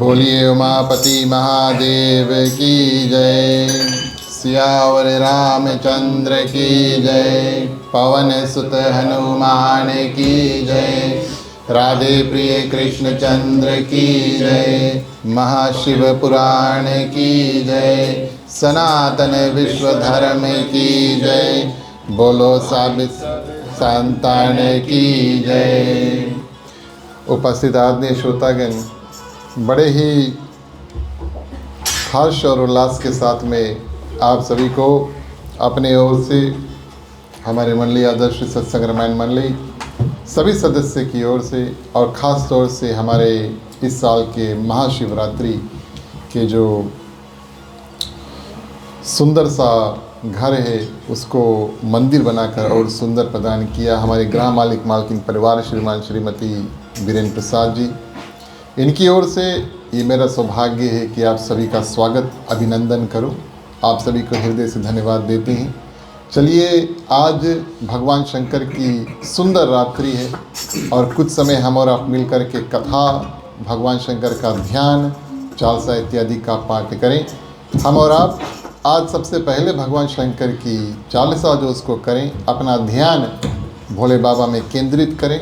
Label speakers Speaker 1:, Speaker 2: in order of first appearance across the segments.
Speaker 1: बोलिए उमापति महादेव की जय। सियावर रामचंद्र की जय। पवन सुत हनुमान की जय। राधे प्रिय कृष्ण चंद्र की जय। महाशिव पुराण की जय। सनातन विश्व धर्म की जय। बोलो साबित संतान की जय। उपस्थित आदरणीय श्रोतागण, बड़े ही हर्ष और उल्लास के साथ में आप सभी को अपने ओर से हमारे मंडली आदर्श सत्संग रामायण मंडली सभी सदस्य की ओर से और ख़ास तौर से हमारे इस साल के महाशिवरात्रि के जो सुंदर सा घर है उसको मंदिर बनाकर और सुंदर प्रदान किया हमारे ग्राम मालिक मालकिन परिवार श्रीमान श्रीमती वीरेंद्र प्रसाद जी। इनकी ओर से ये मेरा सौभाग्य है कि आप सभी का स्वागत अभिनंदन करूं। आप सभी को हृदय से धन्यवाद देते हैं। चलिए, आज भगवान शंकर की सुंदर रात्रि है और कुछ समय हम और आप मिलकर के कथा, भगवान शंकर का ध्यान, चालीसा इत्यादि का पाठ करें। हम और आप आज सबसे पहले भगवान शंकर की चालीसा जो उसको करें, अपना ध्यान भोले बाबा में केंद्रित करें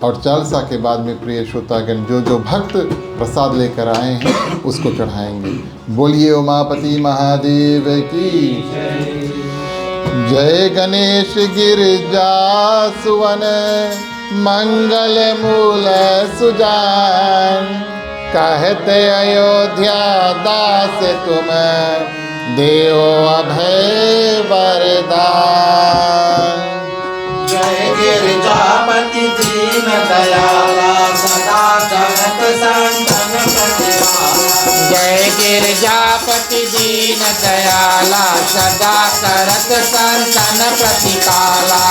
Speaker 1: और चालीसा के बाद में प्रिय श्रोतागण जो भक्त प्रसाद लेकर आए हैं उसको चढ़ाएंगे। बोलिए उमापति महादेव की जय। गणेश गिरिजा सुवन मंगल मूल सुजान, कहते अयोध्या दास तुम देव अभय वरदान।
Speaker 2: जय गिरिजापति दीन दयाला सदा करत संतन प्रतिपाला।
Speaker 3: जय गिरिजापति दीन दयाला सदा करत संतन प्रतिपाला।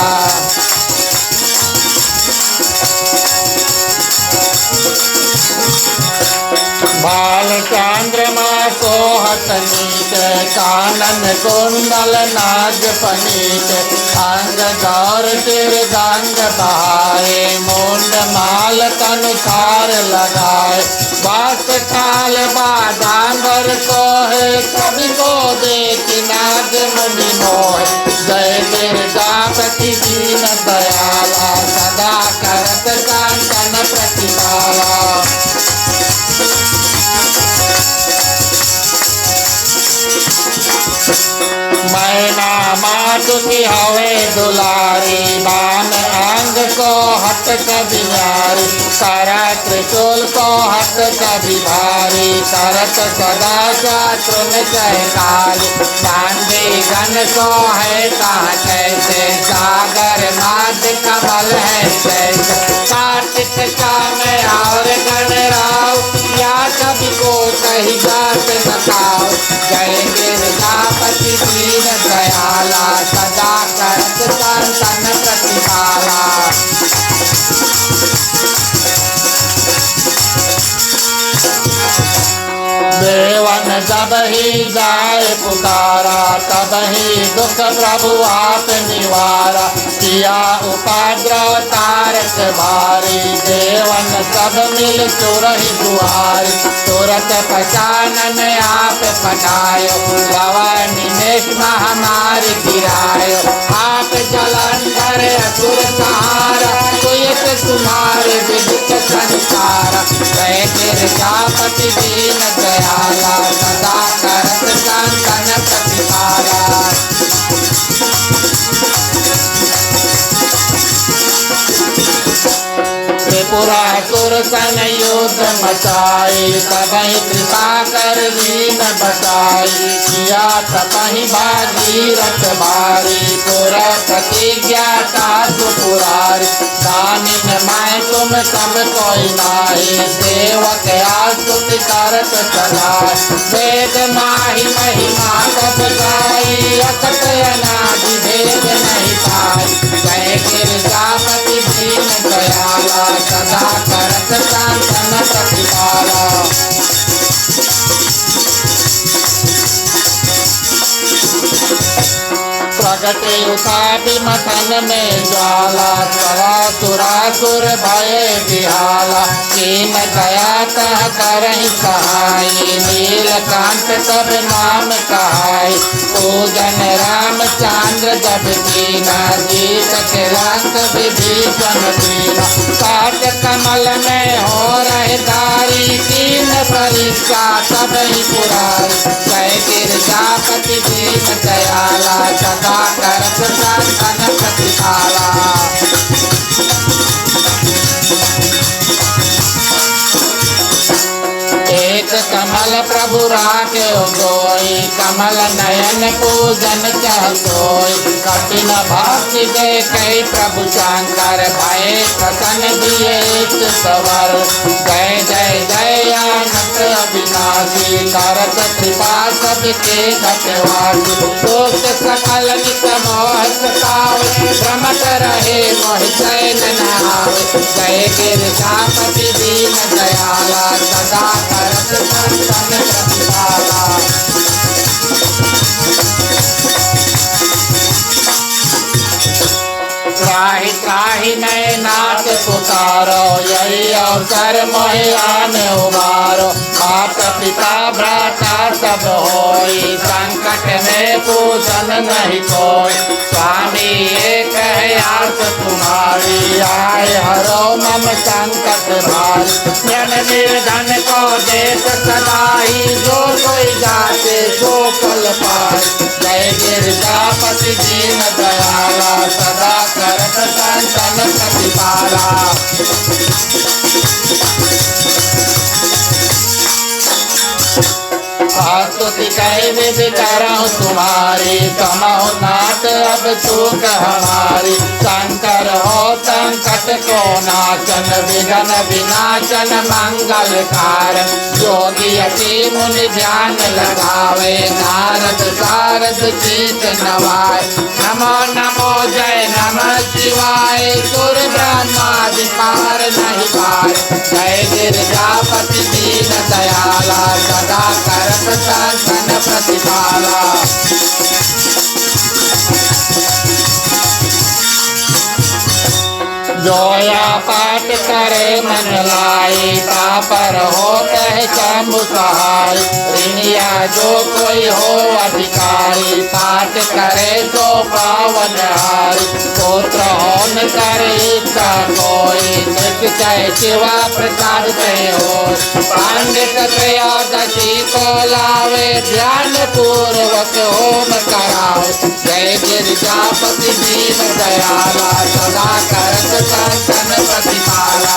Speaker 3: बाल चंद्रमा सोहत नीत, कानन कुंडल नाग पनीत, अंग गौर तिर गंग बहाए, मुंड माल तनुसार लगाए, बात काल बादांबर को है, कवि को देख नाग मुनि मोह। जय गिरिजापति दीन दयाला सदा करत संतन प्रतिपाला। मैना मात की हवे दुलारी, बान अंग को हट कभी न्यारी, करा त्रिशूल को हट कभी भारी, करत सदा चातुर चहकारी, चांदी गन को है कहाँ कैसे, सागर माध कमल है कैसे, कार्तिक का में और गण राव, या कभी को कही जात बताओ। जय गिरिजापति दीन दयाला सदा करत संतन प्रतिपाला। देवन जब ही जाए पुकारा, तब ही दुख प्रभु आप निवारा, किया उपद्रव तारक भारी, देवन सब मिल चुरहि दुआरी, तुरत पहचानन आप पटायो, लवन निमेष महामारी गिरायो, आप जलंधर असुर सहारा, तुयत तुम्हारे विदित संसारा। जय गिरिजापति दीन दयाला सदा करत संतन प्रतिपाला। त्रिपुरासुर सन युद्ध मचाई, तबहि कृपा कर दीन बचाई, किया तपहि भागीरथ भारी, पुर प्रतिज्ञा साधु पुरारी, दानिन मैं तुम सब कोई नाही, सेवक आस्तुति करत सदाय, वेद माहि महिमा कब गाई, अकट अनादि भेद नहीं पाई। जय गिरिजापति दीन दयाला सदा करत संतन प्रतिपाला। प्रगटे उतापी मथन में ज्वाला सुरासुर भय बिहाला कीन दया तह करहि सहाय नीलकांत तब नाम कहाय पूजन रामचंद्र जब कीना जीत के लंक विभीषण दीना काट कमल में हो रहे दारी तीन परीक्षा तब ही पुरारी जय गिरजापति दीन दयाला सदा करत संतन प्रतिपाला एक कमल प्रभु राखे गोई कमल नयन पूजन चह सोई कठिन भक्ति देखे प्रभु शंकर भय कथन दिए सवर जय जय जय अनंत अविनाशी करत कृपा सबके घटवासी दोष सकल नित मोह सतावे भ्रमत रहे मोह चैन न आवे जय गिरजापति दीन दयाला सदा करत संतन प्रतिपाला त्राहि त्राहि नए नाथ पुकारो यही अवसर मोहि आन उबारो मात पिता भ्राता सब होई संकट में पूजन नहीं कोई स्वामी एक है आस तुम्हारी आए हरो मम संकट भारी जन निर्धन को देत सदाई जो कोई जाते सो फल पाए जय गिरजापति दीन दयाला सदा करत संतन प्रतिपाला स्तुति कई विध करहु तुम्हारी समहु नाथ अब चूक हमारी शंकर हो संकट को नाशन विघ्न विनाशन मंगल कारण योगी अति मुनि ध्यान लगावे नारद सारद चीत नवाय नमो नमो जय नमः शिवाय सुर ब्रह्मादि पार नहीं पाए जय गिरजापति दीन दयाला सदा करत संतन प्रतिपाला जोया पाठ करे मन लाई तापर हो कह शंभु सहाय ऋणिया जो कोई हो अधिकारी पाठ करे तो पावन हारी पुत्र हो न करे इच्छा कोई निश्चय शिवा प्रसाद पे हो पंडित त्रयोदशी को लावे ध्यान पूर्वक होम करावे जय गिरजापति दीन दयाला सदा करत संतन प्रतिपाला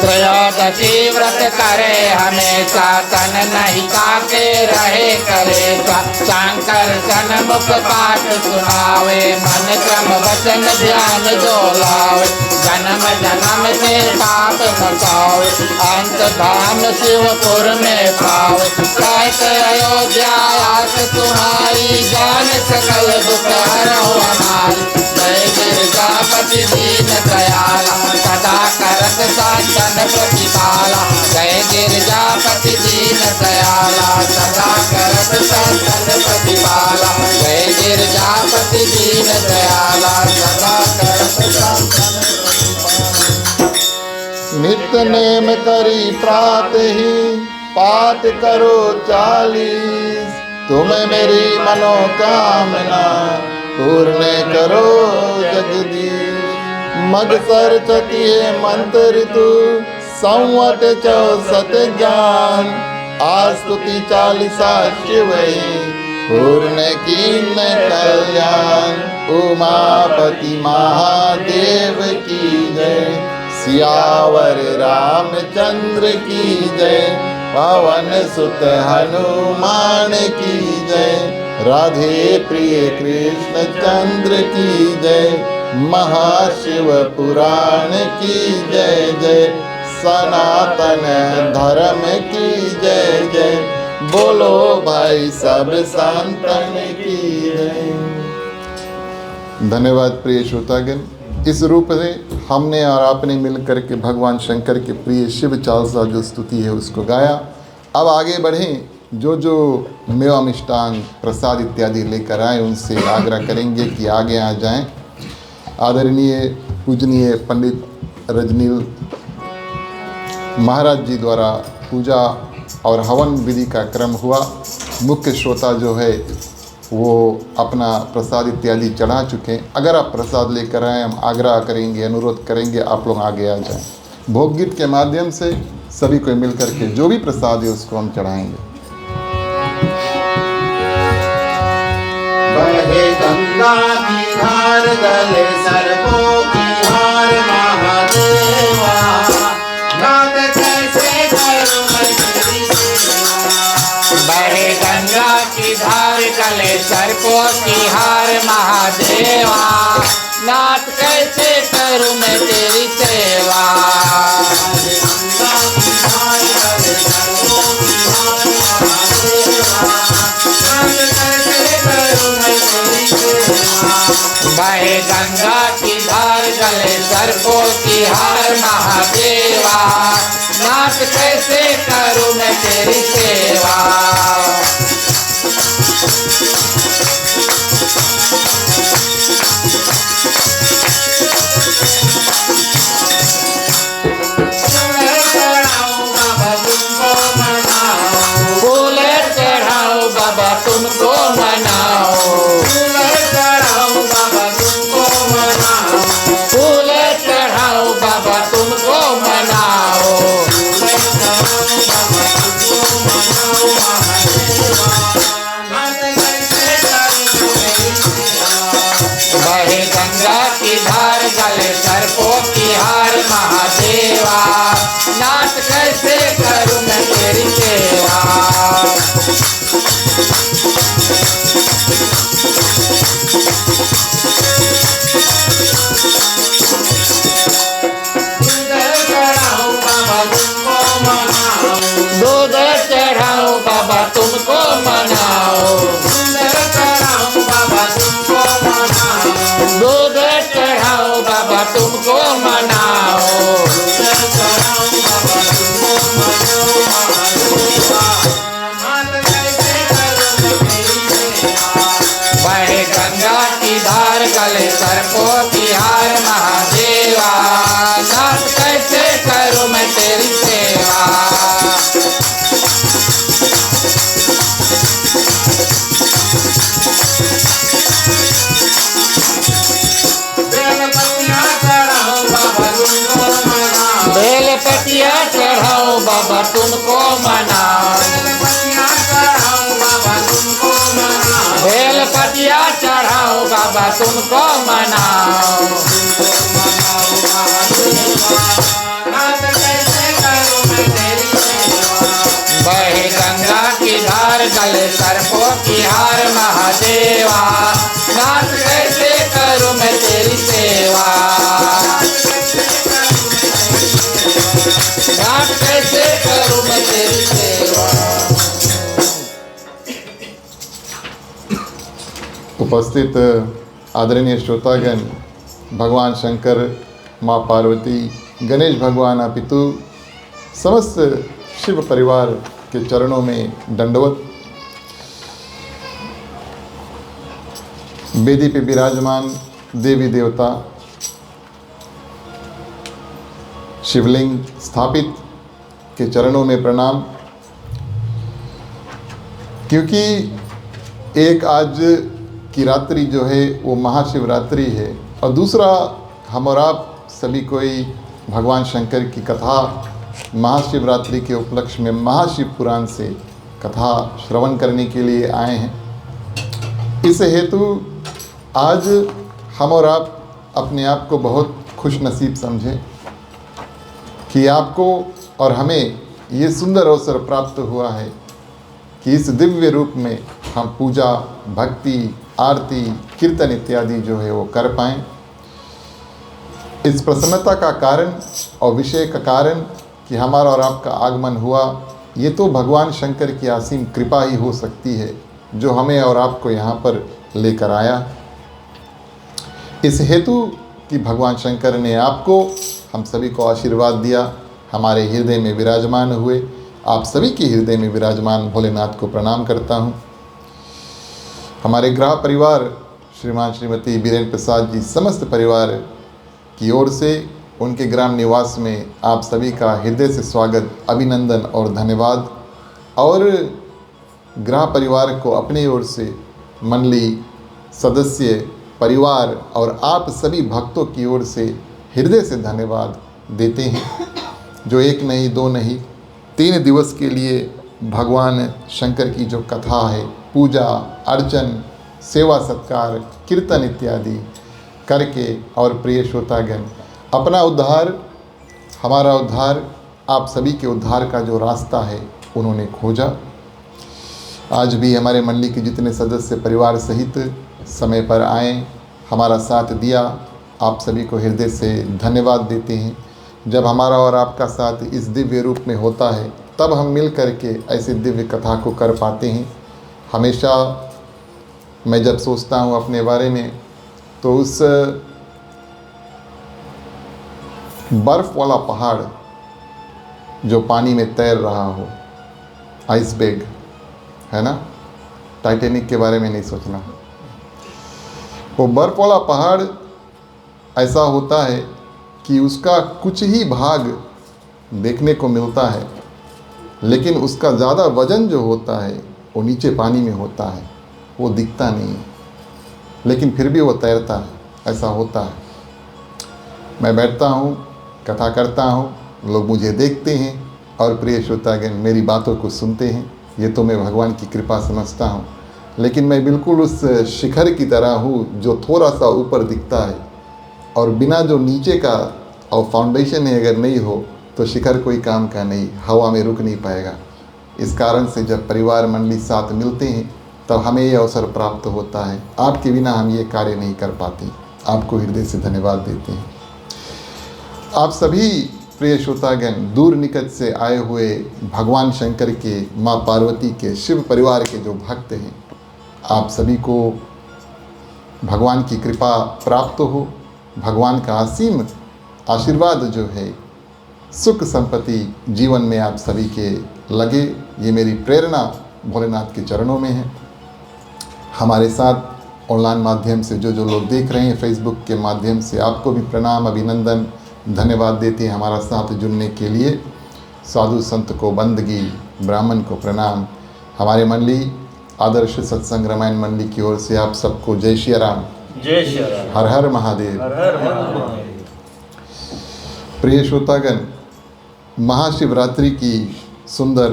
Speaker 3: त्रयोदशी व्रत करे हमेशा तन नहीं काके रहे करेगा शंकर सन्मुख पाठ सुनावे मन क्रम वचन ध्यान जो लावे जन्म जन्म से पाप मचावे अंत धाम शिवपुर में पावे कहत अयोध्या आस तुम्हारी जान सकल दुख हरहु हमारी जय गिरजापति दीन दयाला सदा करत संतन प्रतिपाला जय गिरजापति दीन दयाला सदा करत संतन प्रतिपाला जय गिरजापति दीन दयाला सदा करत संतन प्रतिपाला
Speaker 1: नित्य नेम करी प्रात ही पाठ करो 40 तुम्हें मेरी मनोकामना पूर्ण करो जगदीश मगसर चतिये मंत्र तू संवट 64 ज्ञान आस्तुति 40 शिव पूर्ण कीन कल्याण उमापति महादेव की जय सियावर रामचंद्र की जय पवन सुत हनुमान की जय राधे प्रिय कृष्ण चंद्र की जय महाशिव पुराण की जय जय सनातन धर्म की जय जय बोलो भाई सब संतन की जय। धन्यवाद प्रिय श्रोतागण। इस रूप से हमने और आपने मिलकर के भगवान शंकर के प्रिय शिव चालीसा जो स्तुति है उसको गाया। अब आगे बढ़ें। जो जो मेवा मिष्टान प्रसाद इत्यादि लेकर आए उनसे आग्रह करेंगे कि आगे आ जाएं। आदरणीय पूजनीय पंडित रजनील महाराज जी द्वारा पूजा और हवन विधि का क्रम हुआ। मुख्य श्रोता जो है वो अपना प्रसाद इत्यादि चढ़ा चुके हैं। अगर आप प्रसाद लेकर आए, हम आग्रह करेंगे, अनुरोध करेंगे आप लोग आगे आ जाएं। भोग गीत के माध्यम से सभी को मिलकर के जो भी प्रसाद है उसको हम चढ़ाएंगे।
Speaker 2: बहे गंगा की धार गले सर्पों की हार महादेवा, नाथ कैसे करूं मैं तेरी सेवा।
Speaker 3: बहे गंगा की धार गले सर्पों की हार महादेवा, नाथ कैसे करूं मैं तेरी सेवा।
Speaker 2: बहे गंगा की धार गले सर्पों की हार महादेवा, नाथ कैसे करूं मैं तेरी सेवा।
Speaker 3: बहे गंगा की धार गले सर्पों की हार महादेवा, नाथ कैसे करूं मैं तेरी सेवा। फूल चढ़ाऊं बाबा तुमको मनाओ,
Speaker 2: फूल चढ़ाऊं बाबा तुमको मनाओ,
Speaker 3: फूल चढ़ाऊं बाबा तुमको मनाओ।
Speaker 2: फूल चढ़ाऊं बाबा तुमको मनाओ महादेवा, नाथ कैसे करूं तेरी सेवा।
Speaker 3: बहे गंगा की धार गले सर्पों की हार महादेवा, नाथ कैसे करूं मैं तेरी सेवा।
Speaker 2: दूध चढ़ाऊं बाबा तुमको मनाओ,
Speaker 3: दूध चढ़ाऊं बाबा तुमको मनाओ,
Speaker 2: दूध चढ़ाऊं बाबा तुमको मनाओ,
Speaker 3: दूध चढ़ाऊं बाबा तुमको मनाओ।
Speaker 2: दूध चढ़ाऊं बाबा तुमको मनाओ महादेवा, नाथ कैसे करूं तेरी सेवा।
Speaker 3: बहे गंगा की धार गले सर्पों की हार महादेवा, नाथ कैसे करूं मैं तेरी सेवा।
Speaker 2: बेलपतियाँ चढ़ाऊं बाबा तुमको मनाओ,
Speaker 3: बेलपतिया चढ़ाऊं बाबा तुमको मनाओ,
Speaker 2: बेलपतियाँ चढ़ाऊं बाबा तुमको मनाओ,
Speaker 3: बेलपतिया चढ़ाऊं बाबा तुमको मनाओ।
Speaker 2: मनाओ महादेवा, नाथ कैसे करूं मैं तेरी सेवा।
Speaker 3: बहे गंगा की धार गले सर्पों की हार महादेवा, नाथ कैसे करूं मैं तेरी सेवा। नाथ कैसे करूं मैं तेरी सेवा।
Speaker 1: उपस्थित आदरणीय श्रोतागण, भगवान शंकर, माँ पार्वती, गणेश भगवान अपितु समस्त शिव परिवार के चरणों में दंडवत। वेदी पे विराजमान देवी देवता, शिवलिंग स्थापित के चरणों में प्रणाम। क्योंकि एक आज की रात्रि जो है वो महाशिवरात्रि है और दूसरा हम और आप सभी कोई भगवान शंकर की कथा महाशिवरात्रि के उपलक्ष्य में महाशिव पुराण से कथा श्रवण करने के लिए आए हैं। इस हेतु आज हम और आप अपने आप को बहुत खुश नसीब समझें कि आपको और हमें ये सुंदर अवसर प्राप्त हुआ है कि इस दिव्य रूप में हम पूजा, भक्ति, आरती, कीर्तन इत्यादि जो है वो कर पाएँ। इस प्रसन्नता का कारण और विषय का कारण कि हमारा और आपका आगमन हुआ, ये तो भगवान शंकर की असीम कृपा ही हो सकती है जो हमें और आपको यहाँ पर लेकर आया। इस हेतु कि भगवान शंकर ने आपको, हम सभी को आशीर्वाद दिया, हमारे हृदय में विराजमान हुए, आप सभी के हृदय में विराजमान भोलेनाथ को प्रणाम करता हूँ। हमारे गृह परिवार श्रीमान श्रीमती बीरेन प्रसाद जी समस्त परिवार की ओर से उनके ग्राम निवास में आप सभी का हृदय से स्वागत, अभिनंदन और धन्यवाद। और गृह परिवार को अपनी ओर से मंडली सदस्य, परिवार और आप सभी भक्तों की ओर से हृदय से धन्यवाद देते हैं, जो एक नहीं, दो नहीं, 3 दिवस के लिए भगवान शंकर की जो कथा है, पूजा अर्चन, सेवा सत्कार, कीर्तन इत्यादि करके और प्रिय श्रोतागण अपना उद्धार, हमारा उद्धार, आप सभी के उद्धार का जो रास्ता है उन्होंने खोजा। आज भी हमारे मंडली के जितने सदस्य परिवार सहित समय पर आए, हमारा साथ दिया, आप सभी को हृदय से धन्यवाद देते हैं। जब हमारा और आपका साथ इस दिव्य रूप में होता है तब हम मिल कर के ऐसे दिव्य कथा को कर पाते हैं। हमेशा मैं जब सोचता हूँ अपने बारे में तो उस बर्फ़ वाला पहाड़ जो पानी में तैर रहा हो, आइसबर्ग है ना, टाइटैनिक के बारे में नहीं सोचना। वो बर्फ़ वाला पहाड़ ऐसा होता है कि उसका कुछ ही भाग देखने को मिलता है, लेकिन उसका ज़्यादा वज़न जो होता है वो नीचे पानी में होता है, वो दिखता नहीं है, लेकिन फिर भी वो तैरता है, ऐसा होता है। मैं बैठता हूँ, कथा करता हूँ, लोग मुझे देखते हैं और प्रिय श्रोतागण मेरी बातों को सुनते हैं। ये तो मैं भगवान की कृपा समझता हूँ, लेकिन मैं बिल्कुल उस शिखर की तरह हूँ जो थोड़ा सा ऊपर दिखता है, और बिना जो नीचे का और फाउंडेशन है अगर नहीं हो तो शिखर कोई काम का नहीं, हवा में रुक नहीं पाएगा। इस कारण से जब परिवार मंडली साथ मिलते हैं तब हमें ये अवसर प्राप्त होता है। आपके बिना हम ये कार्य नहीं कर पाते। आपको हृदय से धन्यवाद देते हैं। आप सभी प्रिय श्रोतागण दूर निकट से आए हुए भगवान शंकर के, माँ पार्वती के, शिव परिवार के जो भक्त हैं, आप सभी को भगवान की कृपा प्राप्त हो, भगवान का असीम आशीर्वाद जो है, सुख संपत्ति जीवन में आप सभी के लगे। ये मेरी प्रेरणा भोलेनाथ के चरणों में है। हमारे साथ ऑनलाइन माध्यम से जो लोग देख रहे हैं, फेसबुक के माध्यम से, आपको भी प्रणाम, अभिनंदन, धन्यवाद देते हैं हमारा साथ जुड़ने के लिए। साधु संत को बंदगी, ब्राह्मण को प्रणाम। हमारे मंडली आदर्श सत्संग रामायण मंडली की ओर से आप सबको जय श्री राम,
Speaker 2: जय श्री राम,
Speaker 1: हर हर महादेव।
Speaker 2: हर हर महादेव।
Speaker 1: प्रिय श्रोतागण, महाशिवरात्रि की सुंदर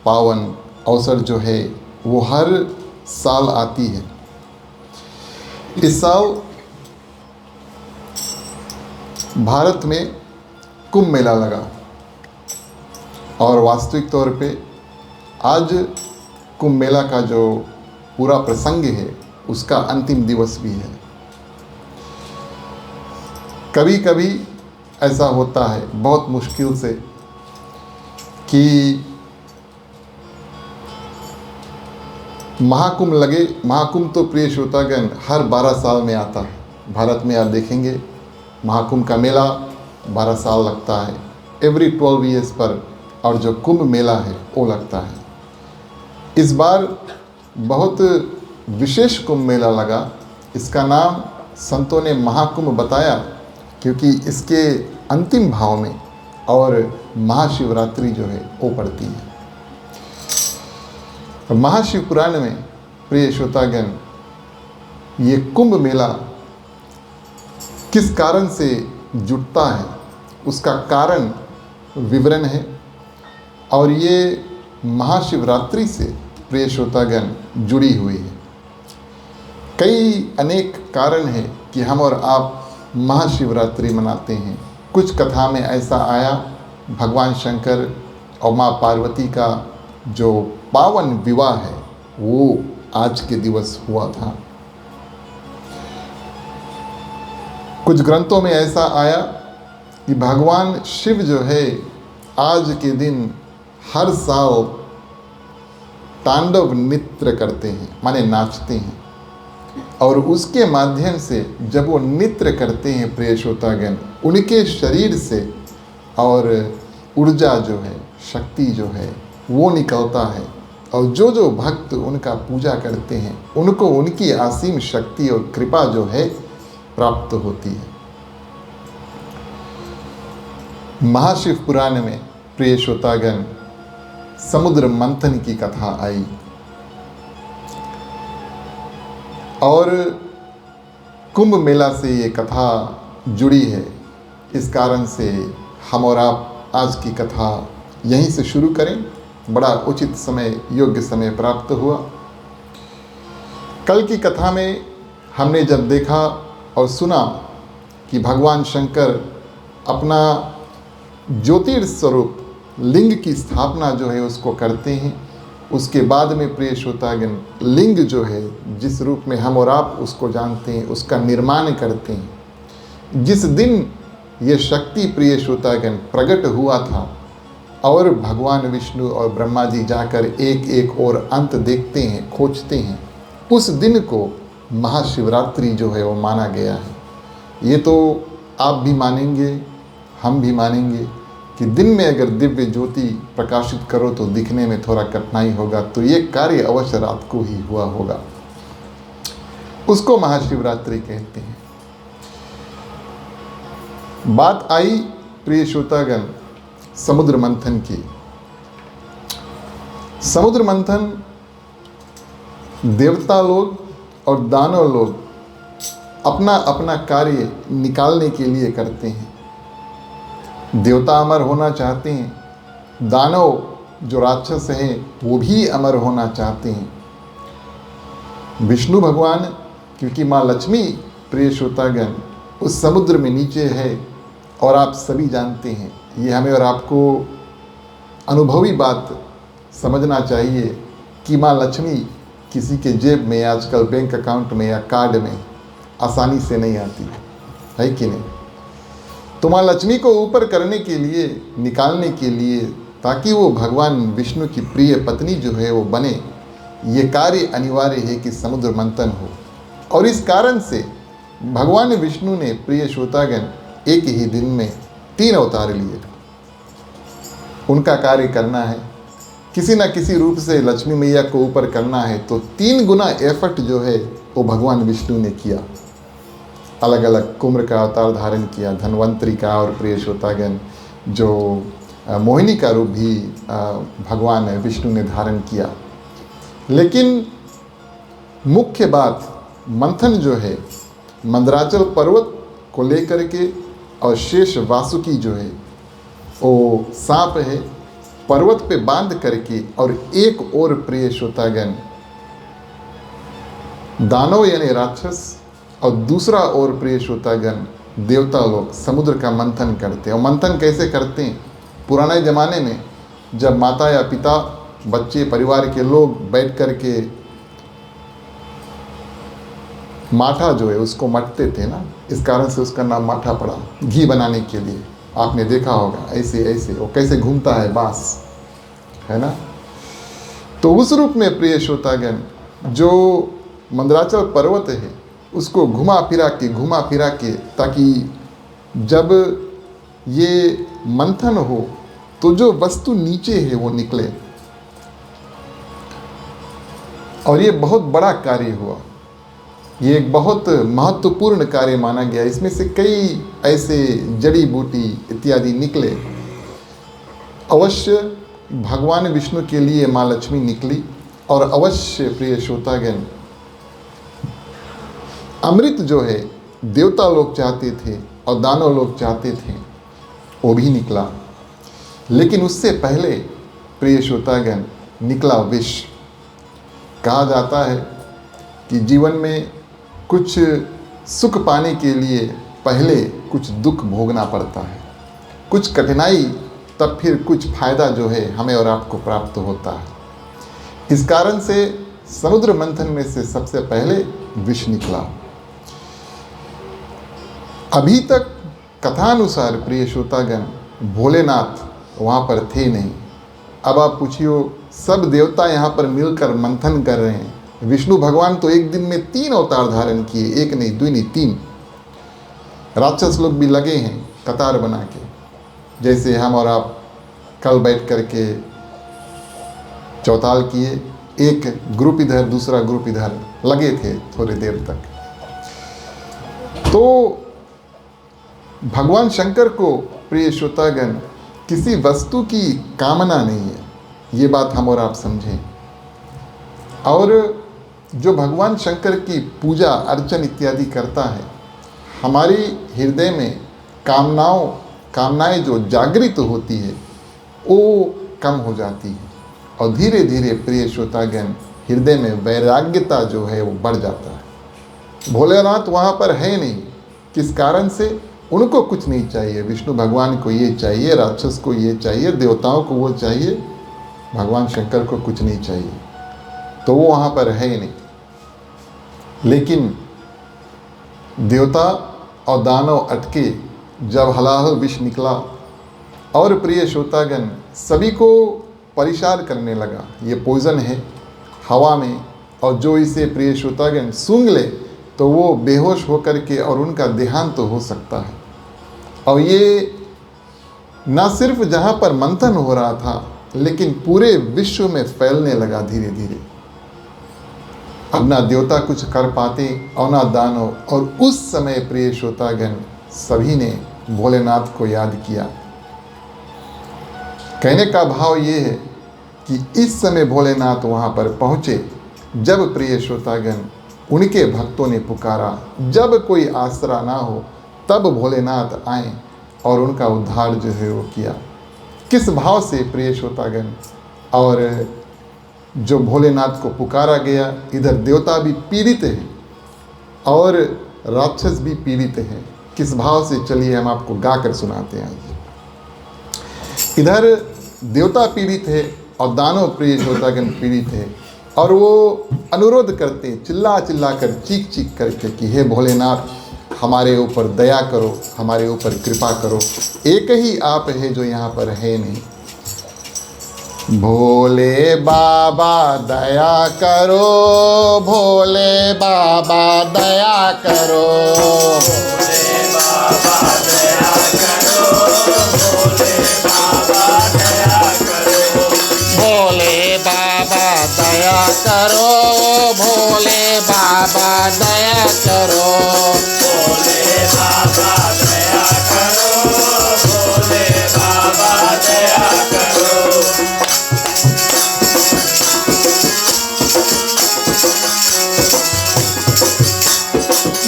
Speaker 1: पावन अवसर जो है वो हर साल आती है। इस साल भारत में कुंभ मेला लगा और वास्तविक तौर पे आज कुंभ मेला का जो पूरा प्रसंग है उसका अंतिम दिवस भी है। कभी कभी ऐसा होता है बहुत मुश्किल से कि महाकुंभ लगे। महाकुंभ तो प्रिय श्रोतागण हर 12 साल में आता है। भारत में आप देखेंगे महाकुंभ का मेला 12 साल लगता है, एवरी 12 ईयर्स पर, और जो कुंभ मेला है वो लगता है। इस बार बहुत विशेष कुंभ मेला लगा। इसका नाम संतों ने महाकुंभ बताया क्योंकि इसके अंतिम भाव में और महाशिवरात्रि जो है वो पड़ती है। महाशिव पुराण में प्रिय श्रोतागण ये कुंभ मेला किस कारण से जुटता है उसका कारण विवरण है, और ये महाशिवरात्रि से प्रिय श्रोतागण जुड़ी हुई है। कई अनेक कारण है कि हम और आप महाशिवरात्रि मनाते हैं। कुछ कथा में ऐसा आया भगवान शंकर और माँ पार्वती का जो पावन विवाह है वो आज के दिवस हुआ था। कुछ ग्रंथों में ऐसा आया कि भगवान शिव जो है आज के दिन हर साल तांडव नृत्य करते हैं, माने नाचते हैं, और उसके माध्यम से जब वो नृत्य करते हैं प्रिय श्रोतागण, उनके शरीर से और ऊर्जा जो है शक्ति जो है वो निकलता है, और जो जो भक्त उनका पूजा करते हैं उनको उनकी असीम शक्ति और कृपा जो है प्राप्त होती है। महाशिव पुराण में प्रिय श्रोतागण समुद्र मंथन की कथा आई, और कुंभ मेला से ये कथा जुड़ी है। इस कारण से हम और आप आज की कथा यहीं से शुरू करें। बड़ा उचित समय, योग्य समय प्राप्त हुआ। कल की कथा में हमने जब देखा और सुना कि भगवान शंकर अपना ज्योतिर् स्वरूप लिंग की स्थापना जो है उसको करते हैं, उसके बाद में प्रिय श्रोतागण लिंग जो है जिस रूप में हम और आप उसको जानते हैं उसका निर्माण करते हैं। जिस दिन ये शक्ति प्रिय श्रोतागण प्रकट हुआ था और भगवान विष्णु और ब्रह्मा जी जाकर एक एक और अंत देखते हैं, खोजते हैं, उस दिन को महाशिवरात्रि जो है वो माना गया है। ये तो आप भी मानेंगे, हम भी मानेंगे कि दिन में अगर दिव्य ज्योति प्रकाशित करो तो दिखने में थोड़ा कठिनाई होगा, तो ये कार्य अवश्य रात को ही हुआ होगा। उसको महाशिवरात्रि कहते हैं। बात आई प्रिय श्रोतागण समुद्र मंथन की। समुद्र मंथन देवता लोग और दानव लोग अपना अपना कार्य निकालने के लिए करते हैं। देवता अमर होना चाहते हैं, दानव जो राक्षस हैं वो भी अमर होना चाहते हैं। विष्णु भगवान क्योंकि माँ लक्ष्मी प्रिय श्रोतागण उस समुद्र में नीचे है, और आप सभी जानते हैं, ये हमें और आपको अनुभवी बात समझना चाहिए कि माँ लक्ष्मी किसी के जेब में आजकल बैंक अकाउंट में या कार्ड में आसानी से नहीं आती है कि नहीं। तो माँ लक्ष्मी को ऊपर करने के लिए, निकालने के लिए, ताकि वो भगवान विष्णु की प्रिय पत्नी जो है वो बने, ये कार्य अनिवार्य है कि समुद्र मंथन हो। और इस कारण से भगवान विष्णु ने प्रिय श्रोतागण एक ही दिन में 3 अवतार लिए। उनका कार्य करना है, किसी न किसी रूप से लक्ष्मी मैया को ऊपर करना है, तो 3 गुना एफर्ट जो है वो भगवान विष्णु ने किया। अलग अलग कुम्र का अवतार धारण किया, धन्वंतरी का, और प्रिय श्रोतागण जो मोहिनी का रूप भी भगवान विष्णु ने धारण किया। लेकिन मुख्य बात मंथन जो है मंदराचल पर्वत को लेकर के, और शेष वासुकी जो है वो सांप है, पर्वत पे बांध करके, और एक और प्रिय श्रोतागण दानव यानी राक्षस, और दूसरा और प्रिय श्रोतागण देवता लोग समुद्र का मंथन करते हैं। और मंथन कैसे करते हैं? पुराने ज़माने में जब माता या पिता, बच्चे, परिवार के लोग बैठ कर के माठा जो है उसको मटते थे ना, इस कारण से उसका नाम माठा पड़ा। घी बनाने के लिए आपने देखा होगा, ऐसे ऐसे वो कैसे घूमता है बांस, है ना। तो उस रूप में प्रिय श्रोतागण जो मंदराचल पर्वत है उसको घुमा फिरा के ताकि जब ये मंथन हो तो जो वस्तु नीचे है वो निकले। और ये बहुत बड़ा कार्य हुआ, ये एक बहुत महत्वपूर्ण कार्य माना गया। इसमें से कई ऐसे जड़ी बूटी इत्यादि निकले। अवश्य भगवान विष्णु के लिए माँ लक्ष्मी निकली, और अवश्य प्रिय श्रोतागण अमृत जो है देवता लोग चाहते थे और दानव लोग चाहते थे, वो भी निकला। लेकिन उससे पहले प्रिय श्रोतागण निकला विष। कहा जाता है कि जीवन में कुछ सुख पाने के लिए पहले कुछ दुख भोगना पड़ता है, कुछ कठिनाई, तब फिर कुछ फायदा जो है हमें और आपको प्राप्त होता है। इस कारण से समुद्र मंथन में से सबसे पहले विष निकला। अभी तक कथानुसार प्रिय श्रोतागण भोलेनाथ वहाँ पर थे नहीं। अब आप पूछियो, सब देवता यहाँ पर मिलकर मंथन कर रहे हैं। विष्णु भगवान तो एक दिन में 3 अवतार धारण किए, एक नहीं, 2 नहीं, 3। राक्षस लोग भी लगे हैं कतार बना के, जैसे हम और आप कल बैठ कर के चौताल किए, एक ग्रुप इधर दूसरा ग्रुप इधर लगे थे थोड़ी देर तक। तो भगवान शंकर को प्रिय श्रोतागण किसी वस्तु की कामना नहीं है, ये बात हम और आप समझें। और जो भगवान शंकर की पूजा अर्चन इत्यादि करता है, हमारी हृदय में कामनाएं जो जागृत होती है वो कम हो जाती है, और धीरे धीरे प्रिय श्रोतागण हृदय में वैराग्यता जो है वो बढ़ जाता है। भोलेनाथ वहाँ पर है नहीं, किस कारण से? उनको कुछ नहीं चाहिए, विष्णु भगवान को ये चाहिए, राक्षस को ये चाहिए, देवताओं को वो चाहिए, भगवान शंकर को कुछ नहीं चाहिए, तो वो वहाँ पर है ही नहीं। लेकिन देवता और दानव अटके जब हलाहल विष निकला और प्रिय श्रोतागण सभी को परेशान करने लगा। ये पॉइजन है हवा में, और जो इसे प्रिय श्रोतागण सूंघ ले तो वो बेहोश होकर के और उनका देहांत तो हो सकता है। और ये न सिर्फ जहाँ पर मंथन हो रहा था, लेकिन पूरे विश्व में फैलने लगा धीरे धीरे। अब ना देवता कुछ कर पाते और ना दानव, और उस समय प्रिय श्रोतागण सभी ने भोलेनाथ को याद किया। कहने का भाव ये है कि इस समय भोलेनाथ वहाँ पर पहुँचे जब प्रिय श्रोतागण उनके भक्तों ने पुकारा, जब कोई आसरा ना हो तब भोलेनाथ आए और उनका उद्धार जो है वो किया। किस भाव से प्रिय श्रोतागण? और जो भोलेनाथ को पुकारा गया, इधर देवता भी पीड़ित है और राक्षस भी पीड़ित है। किस भाव से? चलिए हम आपको गाकर सुनाते हैं। इधर देवता पीड़ित है और दानव प्रिय श्रोतागण पीड़ित है, और वो अनुरोध करते, चिल्ला चिल्ला कर, चीख चीख करके कि हे भोलेनाथ हमारे ऊपर दया करो, हमारे ऊपर कृपा करो, एक ही आप है जो यहाँ पर है नहीं। भोले बाबा दया करो, भोले बाबा दया करो,
Speaker 2: भोले बाबा दया करो, भोले बाबा दया करो,
Speaker 3: भोले बाबा दया करो, भोले बाबा दया करो,
Speaker 2: भोले बाबा दया करो, भोले बाबा दया करो।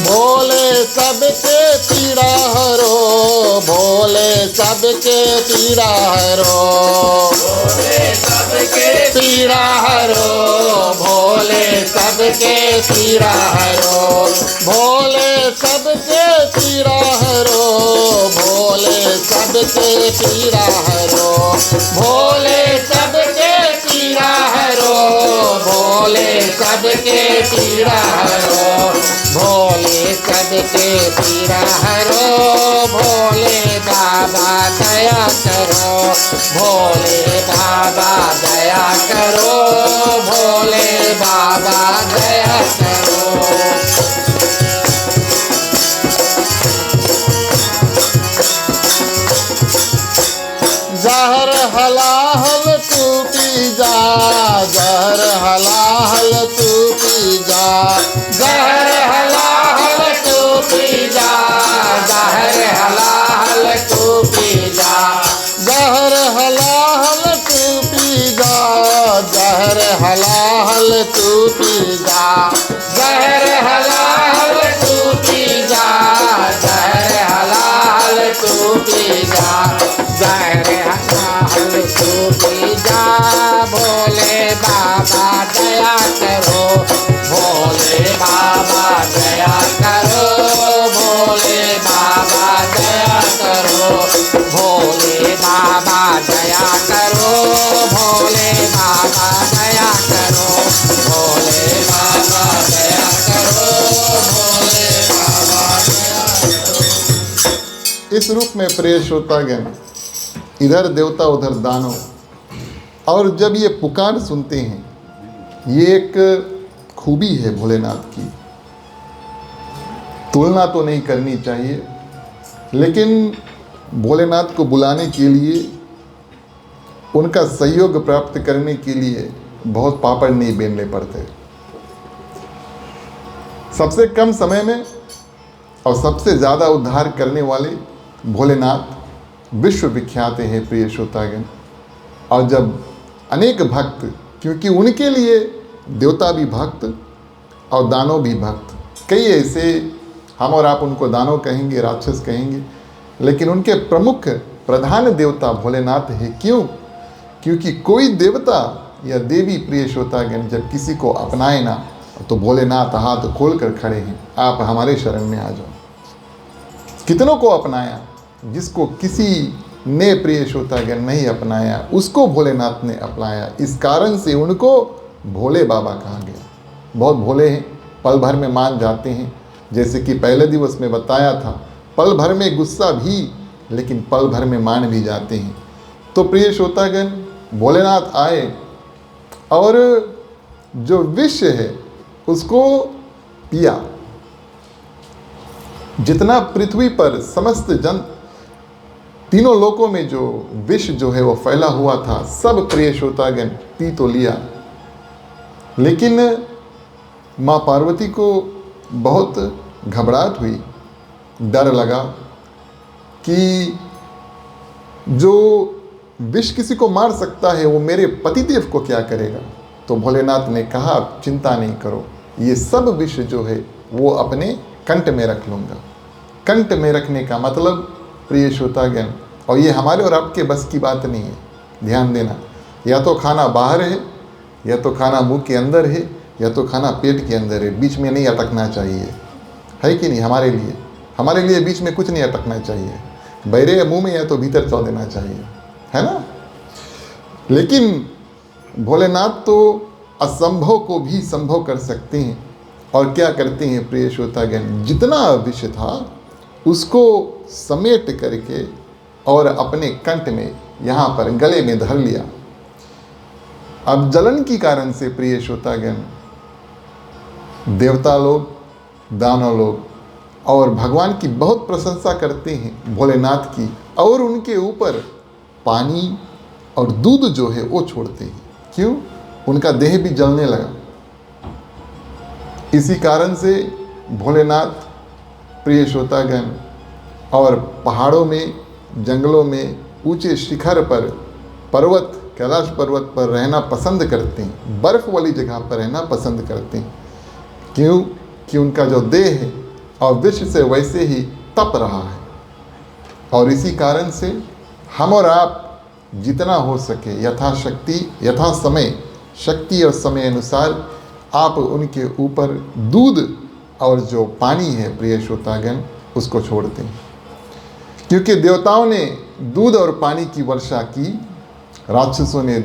Speaker 3: भोले सबके पीड़ा हरो, भोले सबके पीड़ा हरो,
Speaker 2: भोले सबके
Speaker 3: पीड़ा हरो, भोले सबके पीड़ा हरो, भोले सबके पीड़ा हरो, भोले सबके पीड़ा हरो, भोले सबके पीड़ा हरो, भोले सबके पीड़ा हरो, भोले सबके पीड़ा हरो, भोले बाबा दया करो, भोले बाबा दया करो, भोले बाबा दया करो। जहर हलाहल तू पी जा, जहर हलाहल तू पी जा, जहर हलाहल तू पी जा, जहर हलाहल तू पी जा, जहर हलाहल तू पी जा, जहर हलाहल तू पी जा, जहर हलाहल तू पी जा, जहर हलाहल तू पी जा, जहर हलाहल तू पी जा, भोले बाबा दया करो, भोले बाबा दया करो, भोले बाबा दया करो, भोले बाबा दया करो, भोले बाबा दया करो, भोले बाबा दया करो, भोले बाबा दया करो।
Speaker 1: इस रूप में प्रिय श्रोतागण इधर देवता उधर दानव, और जब ये पुकार सुनते हैं, ये एक खूबी है भोलेनाथ की। तुलना तो नहीं करनी चाहिए, लेकिन भोलेनाथ को बुलाने के लिए उनका सहयोग प्राप्त करने के लिए बहुत पापड़ नहीं बेलने पड़ते। सबसे कम समय में और सबसे ज़्यादा उद्धार करने वाले भोलेनाथ विश्व विख्यात हैं प्रिय श्रोतागण। और जब अनेक भक्त, क्योंकि उनके लिए देवता भी भक्त और दानव भी भक्त, कई ऐसे, हम और आप उनको दानव कहेंगे, राक्षस कहेंगे, लेकिन उनके प्रमुख प्रधान देवता भोलेनाथ है। क्यों? क्योंकि कोई देवता या देवी प्रिय श्रोतागण जब किसी को अपनाए ना, तो भोलेनाथ हाथ खोल कर खड़े हैं, आप हमारे शरण में आ जाओ। कितनों को अपनाया, जिसको किसी ने प्रिय श्रोतागण नहीं अपनाया उसको भोलेनाथ ने अपनाया। इस कारण से उनको भोले बाबा कहा गया। बहुत भोले हैं, पल भर में मान जाते हैं। जैसे कि पहले दिवस में बताया था, पल भर में गुस्सा भी, लेकिन पल भर में मान भी जाते हैं। तो प्रिय श्रोतागण, भोलेनाथ आए और जो विष है उसको पिया। जितना पृथ्वी पर समस्त जन, तीनों लोकों में जो विष जो है वो फैला हुआ था, सब प्रिय श्रोतागण पी तो लिया। लेकिन माँ पार्वती को बहुत घबराहट हुई, डर लगा कि जो विष किसी को मार सकता है वो मेरे पतिदेव को क्या करेगा। तो भोलेनाथ ने कहा, चिंता नहीं करो, ये सब विष जो है वो अपने कंठ में रख लूँगा। कंठ में रखने का मतलब प्रिय श्रोतागण, और ये हमारे और आपके बस की बात नहीं है, ध्यान देना। या तो खाना बाहर है, या तो खाना मुंह के अंदर है, या तो खाना पेट के अंदर है, बीच में नहीं अटकना चाहिए, है कि नहीं। हमारे लिए बीच में कुछ नहीं अटकना चाहिए। बहरे मुंह में या तो भीतर चल देना चाहिए, है ना। लेकिन भोलेनाथ तो असंभव को भी संभव कर सकते हैं। और क्या करते हैं प्रिय श्रोतागण, जितना विष था उसको समेट करके और अपने कंठ में, यहाँ पर गले में धर लिया। अब जलन की कारण से प्रिय श्रोतागण, देवता लोग, दानव लोग और भगवान की बहुत प्रशंसा करते हैं भोलेनाथ की, और उनके ऊपर पानी और दूध जो है वो छोड़ते हैं। क्यों? उनका देह भी जलने लगा। इसी कारण से भोलेनाथ प्रिय श्रोतागण और पहाड़ों में, जंगलों में, ऊंचे शिखर पर, पर्वत, कैलाश पर्वत पर रहना पसंद करते हैं, बर्फ वाली जगह पर रहना पसंद करते हैं। क्यों? कि उनका जो देह है और विश्व से वैसे ही तप रहा है। और इसी कारण से हम और आप जितना हो सके यथाशक्ति, यथा समय, शक्ति और समय अनुसार आप उनके ऊपर दूध और जो पानी है प्रिय श्रोतागण उसको छोड़ते हैं। क्योंकि देवताओं ने दूध और पानी की वर्षा की, राक्षसों ने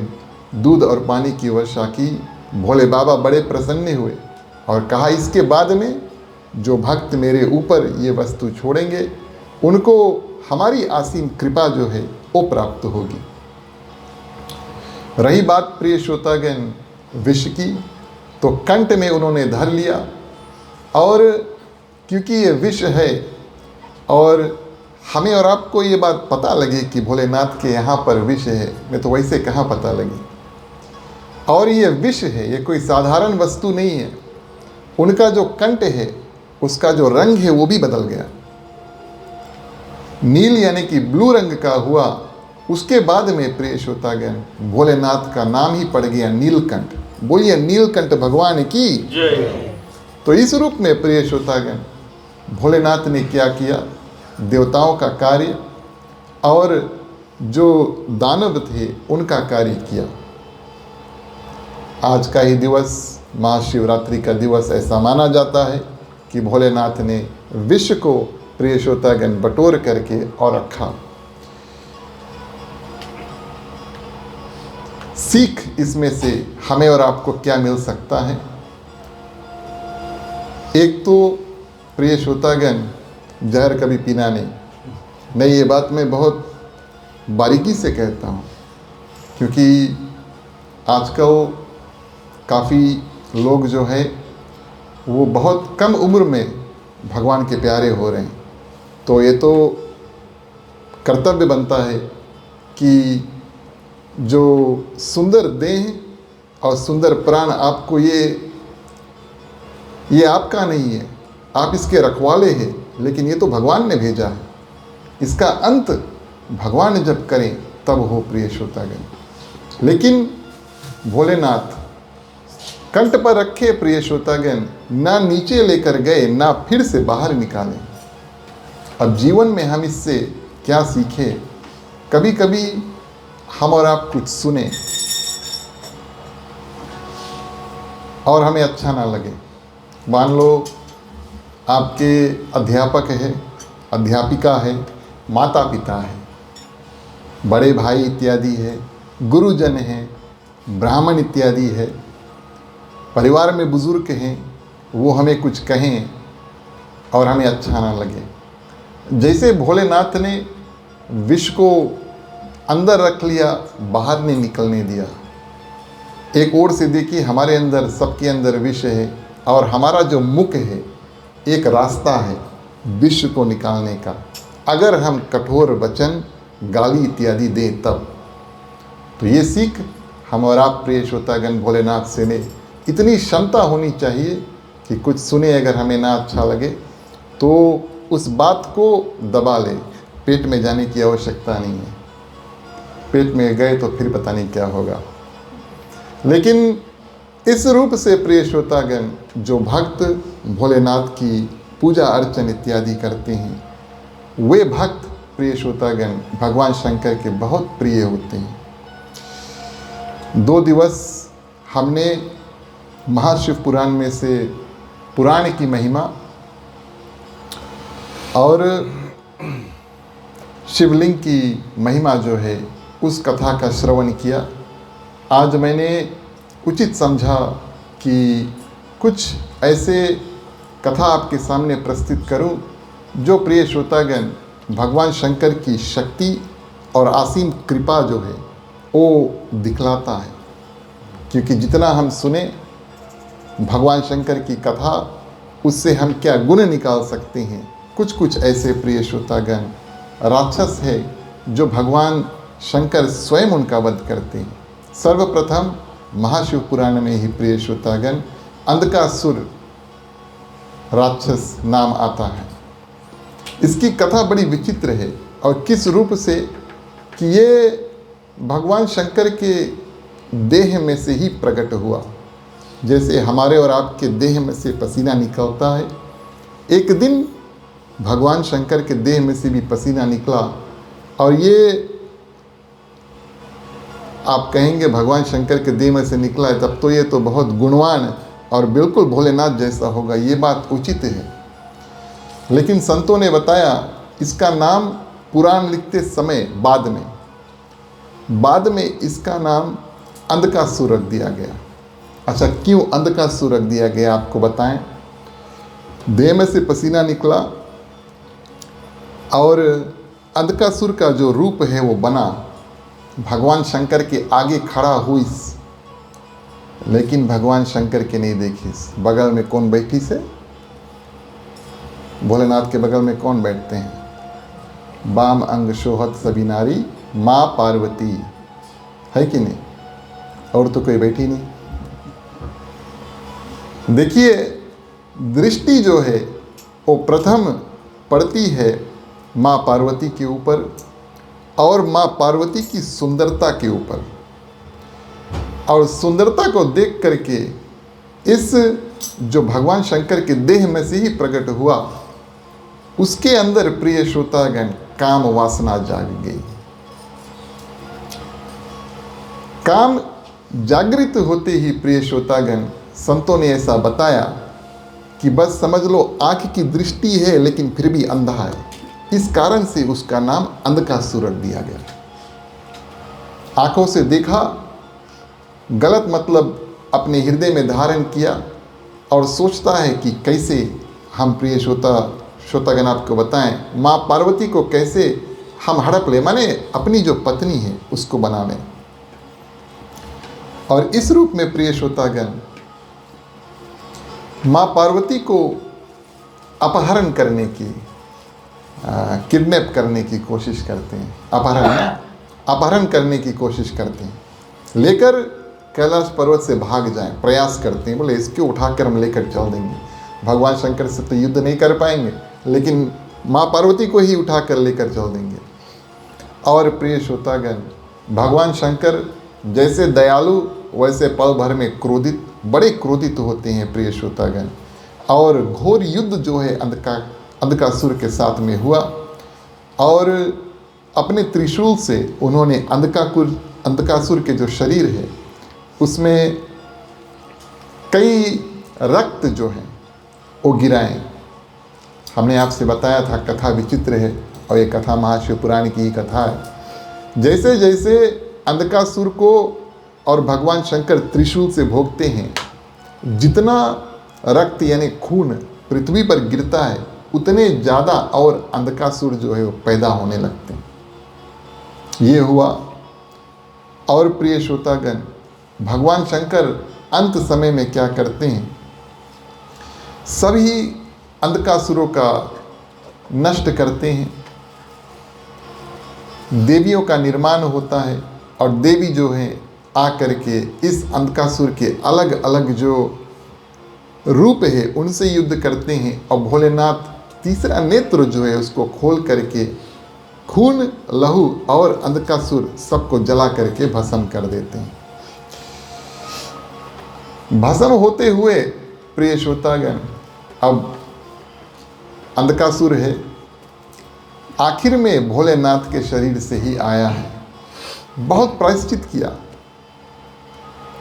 Speaker 1: दूध और पानी की वर्षा की। भोले बाबा बड़े प्रसन्न हुए और कहा, इसके बाद में जो भक्त मेरे ऊपर ये वस्तु छोड़ेंगे उनको हमारी असीम कृपा जो है वो प्राप्त होगी। रही बात प्रिय श्रोतागण विष की, तो कंठ में उन्होंने धर लिया। और क्योंकि ये विष है और हमें और आपको ये बात पता लगे कि भोलेनाथ के यहाँ पर विष है, मैं तो वैसे कहाँ पता लगी। और ये विष है, ये कोई साधारण वस्तु नहीं है। उनका जो कंठ है उसका जो रंग है वो भी बदल गया, नील यानी कि ब्लू रंग का हुआ। उसके बाद में प्रिय श्रोतागण भोलेनाथ का नाम ही पड़ गया नीलकंठ। बोलिए नीलकंठ भगवान की जय। तो इस रूप में प्रिय श्रोतागण भोलेनाथ ने क्या किया, देवताओं का कार्य और जो दानव थे उनका कार्य किया। आज का ही दिवस महाशिवरात्रि का दिवस ऐसा माना जाता है कि भोलेनाथ ने विश्व को प्रिय श्रोतागण बटोर करके और रखा। सीख इसमें से हमें और आपको क्या मिल सकता है? एक तो प्रिय श्रोतागण जहर कभी पीना नहीं। ये बात मैं बहुत बारीकी से कहता हूँ, क्योंकि आजकल काफ़ी लोग जो है वो बहुत कम उम्र में भगवान के प्यारे हो रहे हैं। तो ये तो कर्तव्य बनता है कि जो सुंदर देह और सुंदर प्राण आपको ये आपका नहीं है, आप इसके रखवाले हैं, लेकिन ये तो भगवान ने भेजा है। इसका अंत भगवान जब करें तब हो प्रिय श्रोतागण। लेकिन भोलेनाथ कंठ पर रखे प्रिय श्रोतागण, ना नीचे लेकर गए ना फिर से बाहर निकाले। अब जीवन में हम इससे क्या सीखे? कभी कभी हम और आप कुछ सुने और हमें अच्छा ना लगे। मान लो आपके अध्यापक है, अध्यापिका है, माता पिता है, बड़े भाई इत्यादि है, गुरुजन हैं, ब्राह्मण इत्यादि है, परिवार में बुजुर्ग हैं, वो हमें कुछ कहें और हमें अच्छा ना लगे। जैसे भोलेनाथ ने विष को अंदर रख लिया, बाहर नहीं निकलने दिया। एक ओर से देखिए हमारे अंदर, सबके अंदर विष है और हमारा जो मुख है एक रास्ता है विष को निकालने का। अगर हम कठोर वचन, गाली इत्यादि दें तब। तो ये सीख हम और आप प्रिय श्रोतागण भोलेनाथ से ले। इतनी क्षमता होनी चाहिए कि कुछ सुने अगर हमें ना अच्छा लगे तो उस बात को दबा ले, पेट में जाने की आवश्यकता नहीं है। पेट में गए तो फिर पता नहीं क्या होगा। लेकिन इस रूप से प्रिय श्रोतागण जो भक्त भोलेनाथ की पूजा अर्चन इत्यादि करते हैं, वे भक्त प्रिय श्रोतागण भगवान शंकर के बहुत प्रिय होते हैं। 2 दिवस हमने महाशिव पुराण में से पुराण की महिमा और शिवलिंग की महिमा जो है उस कथा का श्रवण किया। आज मैंने उचित समझा कि कुछ ऐसे कथा आपके सामने प्रस्तुत करूं जो प्रिय श्रोतागण भगवान शंकर की शक्ति और असीम कृपा जो है वो दिखलाता है। क्योंकि जितना हम सुने भगवान शंकर की कथा, उससे हम क्या गुण निकाल सकते हैं। कुछ ऐसे प्रिय श्रोतागण राक्षस है जो भगवान शंकर स्वयं उनका वध करते हैं। सर्वप्रथम महाशिव पुराण में ही प्रिय श्रोतागण अंधकासुर राक्षस नाम आता है। इसकी कथा बड़ी विचित्र है और किस रूप से कि ये भगवान शंकर के देह में से ही प्रकट हुआ। जैसे हमारे और आपके देह में से पसीना निकलता है, एक दिन भगवान शंकर के देह में से भी पसीना निकला। और ये आप कहेंगे भगवान शंकर के देह में से निकला है तब तो ये तो बहुत गुणवान और बिल्कुल भोलेनाथ जैसा होगा। ये बात उचित है, लेकिन संतों ने बताया इसका नाम पुराण लिखते समय बाद में इसका नाम अंधकासुर रख दिया गया। अच्छा, क्यों अंधकासुर रख दिया गया आपको बताएं। देह में से पसीना निकला और अंधकासुर का जो रूप है वो बना, भगवान शंकर के आगे खड़ा हुई, लेकिन भगवान शंकर के नहीं देखी। बगल में कौन बैठी से? भोलेनाथ के बगल में कौन बैठते हैं? बाम अंग शोहत सभी नारी माँ पार्वती, है कि नहीं? और तो कोई बैठी नहीं। देखिए दृष्टि जो है वो प्रथम पड़ती है माँ पार्वती के ऊपर और माँ पार्वती की सुंदरता के ऊपर। और सुंदरता को देख करके इस जो भगवान शंकर के देह में से ही प्रकट हुआ, उसके अंदर प्रिय श्रोतागण काम वासना जाग गई। काम जागृत होते ही प्रिय श्रोतागण संतों ने ऐसा बताया कि बस समझ लो आंख की दृष्टि है लेकिन फिर भी अंधा है। इस कारण से उसका नाम अंधकासुर रख दिया गया। आंखों से देखा, गलत मतलब अपने हृदय में धारण किया और सोचता है कि कैसे हम प्रिय श्रोतागण आपको बताएं माँ पार्वती को कैसे हम हड़प ले, माने अपनी जो पत्नी है उसको बना लें। और इस रूप में प्रिय श्रोतागण माँ पार्वती को अपहरण करने की, किडनैप करने की कोशिश करते हैं। अपहरण अपहरण करने की कोशिश करते हैं, लेकर कैलाश पर्वत से भाग जाएं, प्रयास करते हैं, बोले इसको उठाकर हम लेकर चल देंगे। भगवान शंकर से तो युद्ध नहीं कर पाएंगे, लेकिन माँ पार्वती को ही उठाकर लेकर चल देंगे। और प्रिय श्रोतागण, भगवान शंकर जैसे दयालु वैसे पल भर में क्रोधित, बड़े क्रोधित होते हैं प्रिय श्रोतागण। और घोर युद्ध जो है अंधकासुर के साथ में हुआ, और अपने त्रिशूल से उन्होंने अंधकासुर के जो शरीर है उसमें कई रक्त जो है वो गिराए। हमने आपसे बताया था कथा विचित्र है, और ये कथा महाशिव पुराण की ही कथा है। जैसे जैसे अंधकासुर को और भगवान शंकर त्रिशूल से भोगते हैं, जितना रक्त यानी खून पृथ्वी पर गिरता है उतने ज़्यादा और अंधकासुर जो है वो पैदा होने लगते हैं। ये हुआ। और प्रिय श्रोतागण, भगवान शंकर अंत समय में क्या करते हैं, सभी अंधकासुरों का नष्ट करते हैं। देवियों का निर्माण होता है, और देवी जो है आकर के इस अंधकासुर के अलग अलग जो रूप है उनसे युद्ध करते हैं, और भोलेनाथ तीसरा नेत्र जो है उसको खोल करके खून, लहू और अंधकासुर सबको जला करके भस्म कर देते हैं। भस्म होते हुए प्रिय श्रोतागण, अब अंधकासुर है आखिर में भोलेनाथ के शरीर से ही आया है। बहुत प्रायश्चित किया,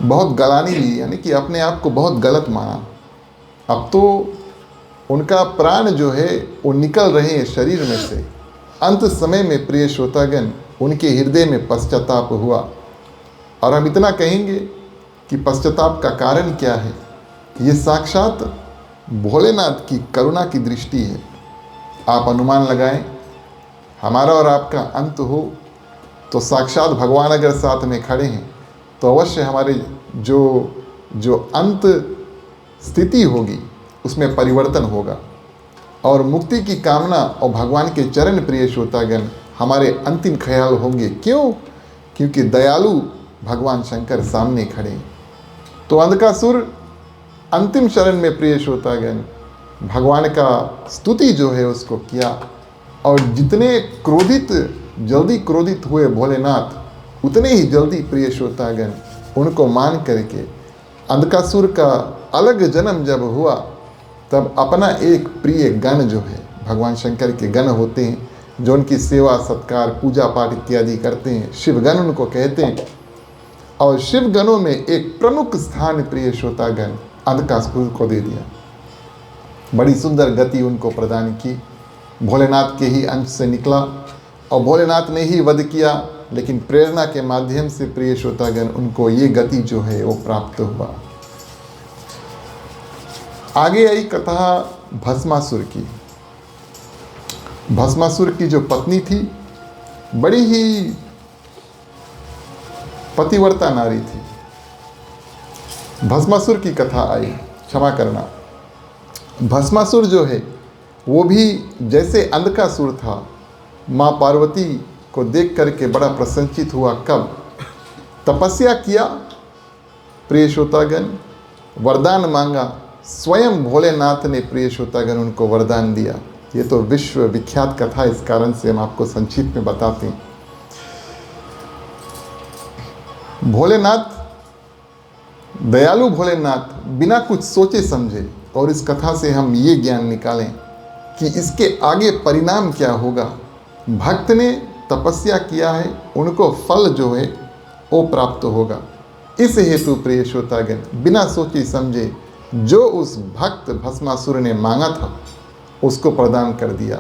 Speaker 1: बहुत गलानी ली, यानी कि अपने आप को बहुत गलत माना। अब तो उनका प्राण जो है वो निकल रहे हैं शरीर में से। अंत समय में प्रिय श्रोतागण, उनके हृदय में पश्चाताप हुआ। और हम इतना कहेंगे कि पश्चाताप का कारण क्या है, ये साक्षात भोलेनाथ की करुणा की दृष्टि है। आप अनुमान लगाएं, हमारा और आपका अंत हो तो साक्षात भगवान अगर साथ में खड़े हैं तो अवश्य हमारे जो अंत स्थिति होगी उसमें परिवर्तन होगा, और मुक्ति की कामना और भगवान के चरण प्रिय श्रोतागण हमारे अंतिम ख्याल होंगे। क्यों? क्योंकि दयालु भगवान शंकर सामने खड़े। तो अंधकासुर अंतिम शरण में प्रिय श्रोतागण भगवान का स्तुति जो है उसको किया, और जितने जल्दी क्रोधित हुए भोलेनाथ, उतने ही जल्दी प्रिय श्रोतागण उनको मान करके अंधकासुर का अलग जन्म जब हुआ, तब अपना एक प्रिय गण जो है, भगवान शंकर के गण होते हैं जो उनकी सेवा सत्कार पूजा पाठ इत्यादि करते हैं, शिवगण उनको कहते हैं। और शिवगणों में एक प्रमुख स्थान प्रिय श्रोतागण अंधकासुर को दे दिया। बड़ी सुंदर गति उनको प्रदान की, भोलेनाथ के ही अंश से निकला और भोलेनाथ ने ही वध किया, लेकिन प्रेरणा के माध्यम से प्रिय श्रोतागण उनको ये गति जो है वो प्राप्त हुआ। आगे आई कथा भस्मासुर की। भस्मासुर की जो पत्नी थी बड़ी ही पतिव्रता नारी थी। भस्मासुर की कथा आई, क्षमा करना, भस्मासुर जो है वो भी जैसे अंधकासुर था, माँ पार्वती को देख करके बड़ा प्रसन्नचित हुआ। कब? तपस्या किया प्रिय श्रोतागण, वरदान मांगा, स्वयं भोलेनाथ ने प्रिय श्रोतागण उनको वरदान दिया। ये तो विश्व विख्यात कथा, इस कारण से हम आपको संक्षिप्त में बताते हैं। भोलेनाथ, दयालु भोलेनाथ बिना कुछ सोचे समझे, और इस कथा से हम ये ज्ञान निकालें कि इसके आगे परिणाम क्या होगा। भक्त ने तपस्या किया है, उनको फल जो है वो प्राप्त होगा। इस हेतु प्रिय श्रोतागण बिना सोचे समझे जो उस भक्त भस्मासुर ने मांगा था उसको प्रदान कर दिया।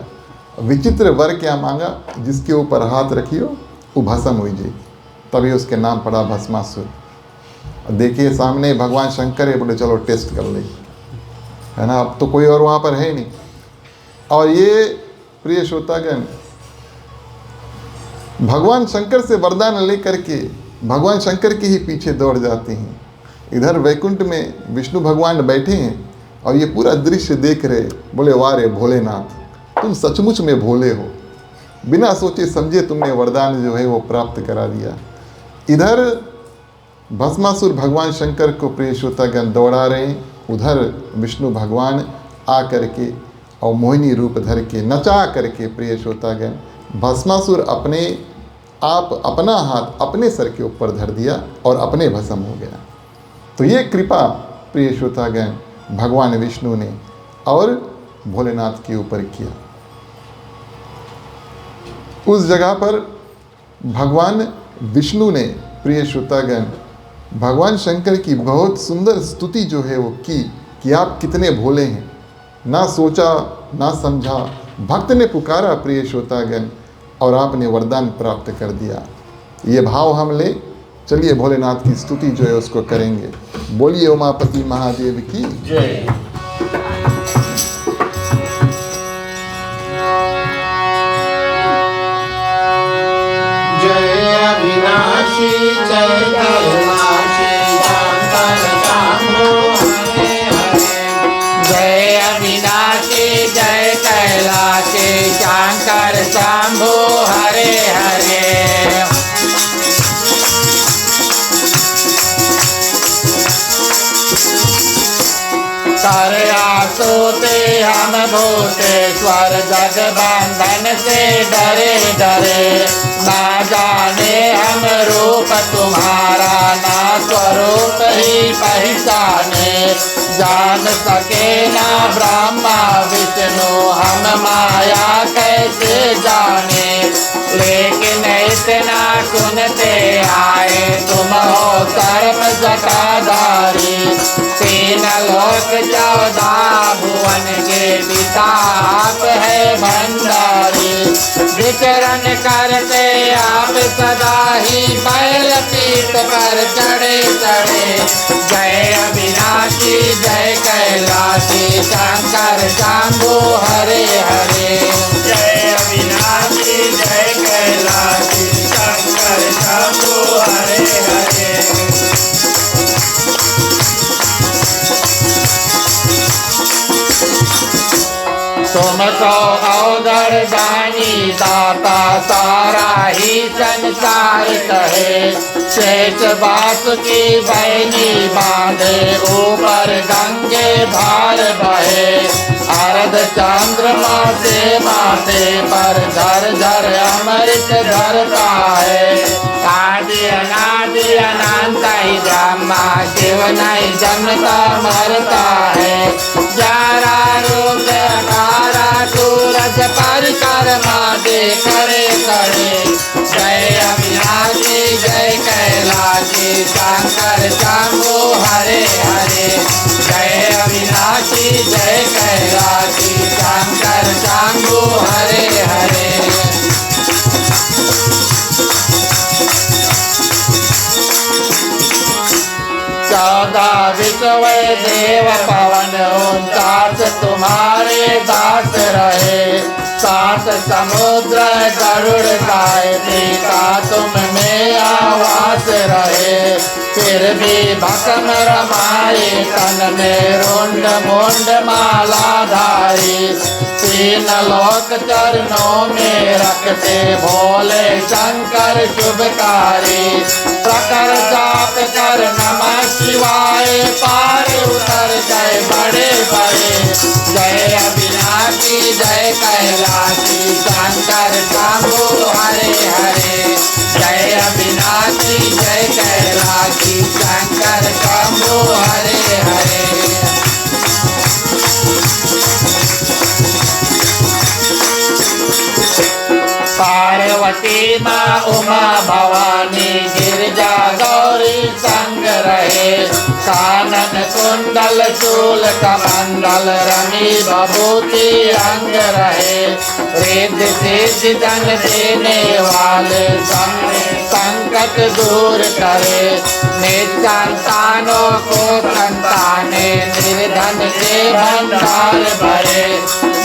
Speaker 1: विचित्र वर क्या मांगा? जिसके ऊपर हाथ रखियो वो भस्म हो जाए, तभी उसके नाम पड़ा भस्मासुर। देखिए सामने भगवान शंकर है, बोले चलो टेस्ट कर ले, है ना, अब तो कोई और वहाँ पर है नहीं। और ये प्रिय श्रोतागण भगवान शंकर से वरदान लेकर के भगवान शंकर के ही पीछे दौड़ जाते हैं। इधर वैकुंठ में विष्णु भगवान बैठे हैं और ये पूरा दृश्य देख रहे, बोले वाह रे भोलेनाथ, तुम सचमुच में भोले हो। बिना सोचे समझे तुमने वरदान जो है वो प्राप्त करा दिया। इधर भस्मासुर भगवान शंकर को प्रिय श्रोतागण दौड़ा रहे हैं, उधर विष्णु भगवान आ करके और मोहिनी रूप धर के नचा करके प्रिय श्रोतागण भस्मासुर अपने आप अपना हाथ अपने सर के ऊपर धर दिया और अपने भस्म हो गया। तो ये कृपा प्रिय श्रोतागण भगवान विष्णु ने और भोलेनाथ के ऊपर किया। उस जगह पर भगवान विष्णु ने प्रिय श्रोतागण भगवान शंकर की बहुत सुंदर स्तुति जो है वो की कि आप कितने भोले हैं। ना सोचा ना समझा, भक्त ने पुकारा प्रिय श्रोतागण और आपने वरदान प्राप्त कर दिया। ये भाव हम ले चलिए भोलेनाथ की स्तुति जो है उसको करेंगे। बोलिए उमापति महादेव की
Speaker 3: जय।
Speaker 2: जय अविनाशी जय कैलाशी शंकर शंभो हरे हरे।
Speaker 3: जय अविनाशी जय कैलाशी शंकर शंभो हरे हरे। सोते हम भूतेश्वर जग बंधन से डरे डरे। ना जाने हम रूप तुम्हारा ना स्वरूप ही पहचाने। जान सके ना ब्रह्मा विष्णु हम माया कैसे जाने। लेकिन इतना सुनते आए तुम हो सर्व जटाधारी। तीन लोक 14 भुवन के पिता आप है भंडारी। विचरण करते आप सदा ही बैल पीठ पर चढ़े चढ़े। जय अविनाशी जय कैलाशी शंकर शंभो हरे हरे।
Speaker 2: जय अविनाशी जय कैलाशी शंकर शंभो हरे हरे।
Speaker 3: तुमको अवघड़ दानी दाता सारा ही संसार कहे। शेष बासुकी बहनी बांधे ऊपर गंगे धार बहे। अर्ध चंद्रमा से माथे पर झर झर अमृत झरता है। आदि अनादि अनंत ही ब्रह्मा शिव नहीं जन्मता मरता है। 11 रूप सूरज परिक्रमा दे करे करे। जय अविनाशी जय कैलाशी शंकर शंभो हरे हरे। जय अविनाशी जय कैलाशी शंकर शंभो हरे हरे। 14 विश्व देव पवन 49 तुम्हारे दास रहे। 7 समुद्र गरुड़ गायत्री का तुम में आवास रहे। फिर भी भस्म रमाए तन में रुंड मुंड मालाधारी। 3 लोक चरणों में रखते भोले शंकर शुभकारी। प्रकर जाप कर नमः शिवाय पार उतर गए बड़े बड़े। जय अविनाशी जय कैलाशी शंकर शंभो हरे हरे। जय अविनाशी जय कैलाशी शंकर शंभो हरे हरे। पार्वती माँ उमा भवानी गिरजा गौरी संग रहे। कानन कुंडल चूल कमंडल रमी भभूति अंग रहे। रिद्धि सिद्धि धन देने वाले संकट दूर करे। निसंतानों को संताने निर्धन के भंडार भरे।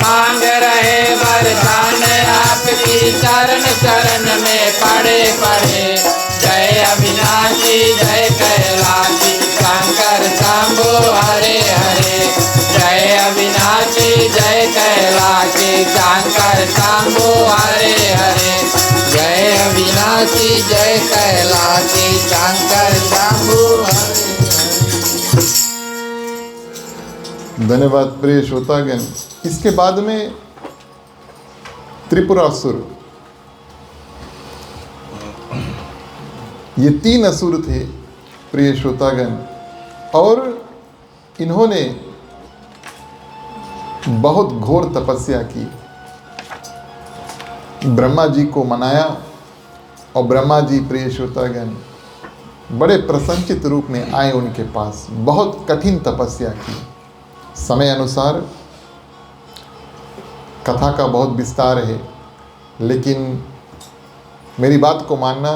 Speaker 3: मांग रहे वरदान आपकी चरण चरण में पड़े पड़े। जय अविनाशी जय कैलाशी शंकर शंभो हरे हरे। जय अविनाशी जय कैलाशी शंकर शंकर शंभु हरे हरे। जय अविनाशी जय कैलाशी शंकर शंभु हरे।
Speaker 1: धन्यवाद प्रिय श्रोतागण। इसके बाद में त्रिपुरासुर, ये 3 असुर थे प्रिय श्रोतागण, और इन्होंने बहुत घोर तपस्या की। ब्रह्मा जी को मनाया और ब्रह्मा जी प्रिय श्रोतागण बड़े प्रसन्नचित रूप में आए उनके पास। बहुत कठिन तपस्या की। समय अनुसार कथा का बहुत विस्तार है, लेकिन मेरी बात को मानना,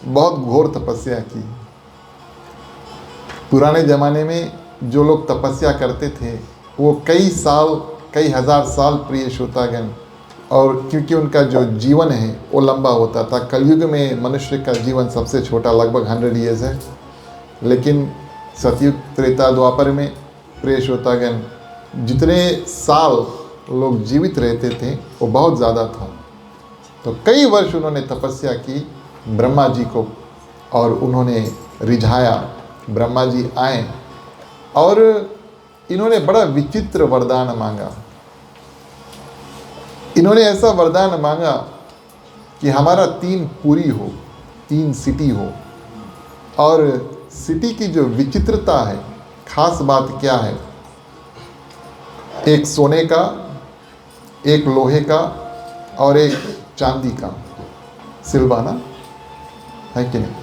Speaker 1: बहुत घोर तपस्या की। पुराने ज़माने में जो लोग तपस्या करते थे वो कई साल, कई हजार साल प्रिय श्रोतागण, और क्योंकि उनका जो जीवन है वो लंबा होता था। कलयुग में मनुष्य का जीवन सबसे छोटा, लगभग 100 ईयर्स है, लेकिन सतयुग त्रेता द्वापर में प्रिय श्रोतागण जितने साल लोग जीवित रहते थे वो बहुत ज़्यादा था। तो कई वर्ष उन्होंने तपस्या की ब्रह्मा जी को, और उन्होंने रिझाया। ब्रह्मा जी आए और इन्होंने बड़ा विचित्र वरदान मांगा। इन्होंने ऐसा वरदान मांगा कि हमारा 3 पुरी हो, 3 सिटी हो। और सिटी की जो विचित्रता है, खास बात क्या है, एक सोने का, एक लोहे का और एक चांदी का, सिल्वाना है कि नहीं।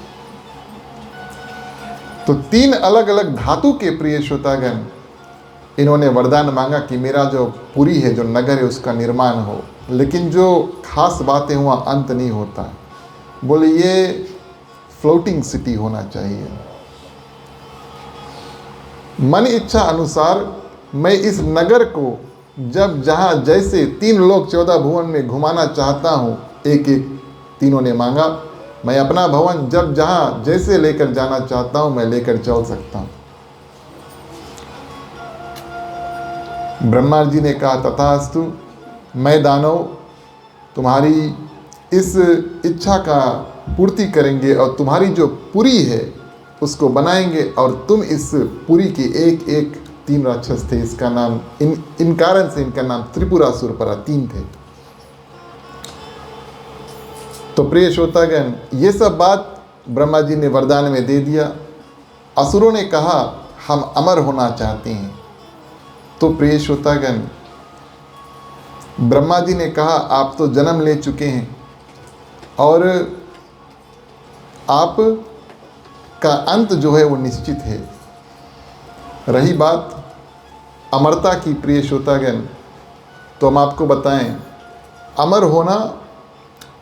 Speaker 1: तो 3 अलग अलग धातु के प्रिय श्रोतागण इन्होंने वरदान मांगा कि मेरा जो पुरी है, जो नगर है, उसका निर्माण हो। लेकिन जो खास बात है वहाँ अंत नहीं होता है। बोले ये फ्लोटिंग सिटी होना चाहिए। मन इच्छा अनुसार मैं इस नगर को जब जहाँ जैसे 3 लोक 14 भुवन में घुमाना चाहता हूँ, एक एक तीनों ने मांगा। मैं अपना भवन जब जहाँ जैसे लेकर जाना चाहता हूँ मैं लेकर चल सकता हूँ। ब्रह्मा जी ने कहा तथास्तु, मैं दानव तुम्हारी इस इच्छा का पूर्ति करेंगे और तुम्हारी जो पुरी है उसको बनाएंगे, और तुम इस पुरी के एक एक 3 राक्षस थे। इसका नाम इन कारण से इनका नाम त्रिपुरासुर पड़ा, 3 थे। तो प्रिय श्रोतागण ये सब बात ब्रह्मा जी ने वरदान में दे दिया। असुरों ने कहा हम अमर होना चाहते हैं। तो प्रिय श्रोतागण ब्रह्मा जी ने कहा आप तो जन्म ले चुके हैं और आप का अंत जो है वो निश्चित है। रही बात अमरता की प्रिय श्रोतागण, तो हम आपको बताएं, अमर होना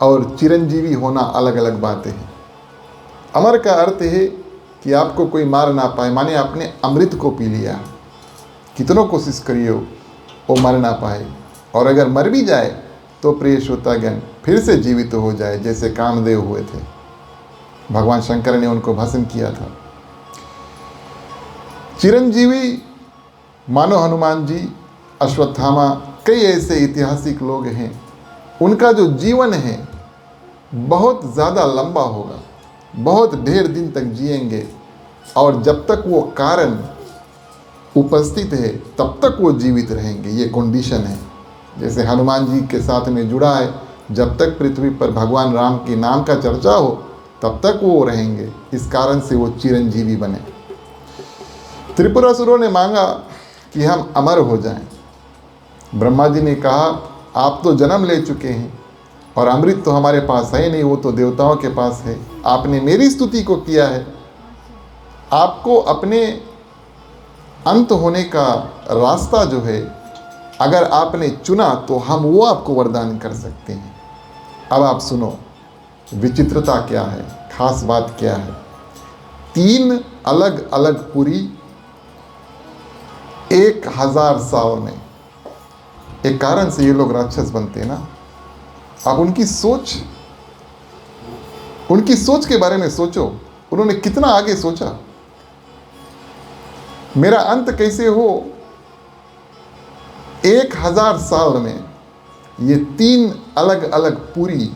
Speaker 1: और चिरंजीवी होना अलग अलग बातें हैं। अमर का अर्थ है कि आपको कोई मार ना पाए, माने आपने अमृत को पी लिया, कितनों कोशिश करिए वो मर ना पाए, और अगर मर भी जाए तो प्रिय श्रोतागण फिर से जीवित हो जाए, जैसे कामदेव हुए थे। भगवान शंकर ने उनको भस्म किया था। चिरंजीवी मानो हनुमान जी, अश्वत्थामा, कई ऐसे ऐतिहासिक लोग हैं, उनका जो जीवन है बहुत ज़्यादा लंबा होगा, बहुत ढेर दिन तक जिएंगे, और जब तक वो कारण उपस्थित है तब तक वो जीवित रहेंगे। ये कंडीशन है। जैसे हनुमान जी के साथ में जुड़ा है, जब तक पृथ्वी पर भगवान राम के नाम का चर्चा हो तब तक वो रहेंगे, इस कारण से वो चिरंजीवी बने। त्रिपुरासुरों ने मांगा कि हम अमर हो जाएं। ब्रह्मा जी ने कहा आप तो जन्म ले चुके हैं और अमृत तो हमारे पास है नहीं, वो तो देवताओं के पास है। आपने मेरी स्तुति को किया है, आपको अपने अंत होने का रास्ता जो है अगर आपने चुना तो हम वो आपको वरदान कर सकते हैं। अब आप सुनो विचित्रता क्या है, खास बात क्या है। 3 अलग अलग पुरी 1000 साल में। एक कारण से ये लोग राक्षस बनते हैं ना। आप उनकी सोच के बारे में सोचो, उन्होंने कितना आगे सोचा। मेरा अंत कैसे हो, 1000 साल में ये 3 अलग अलग पुरी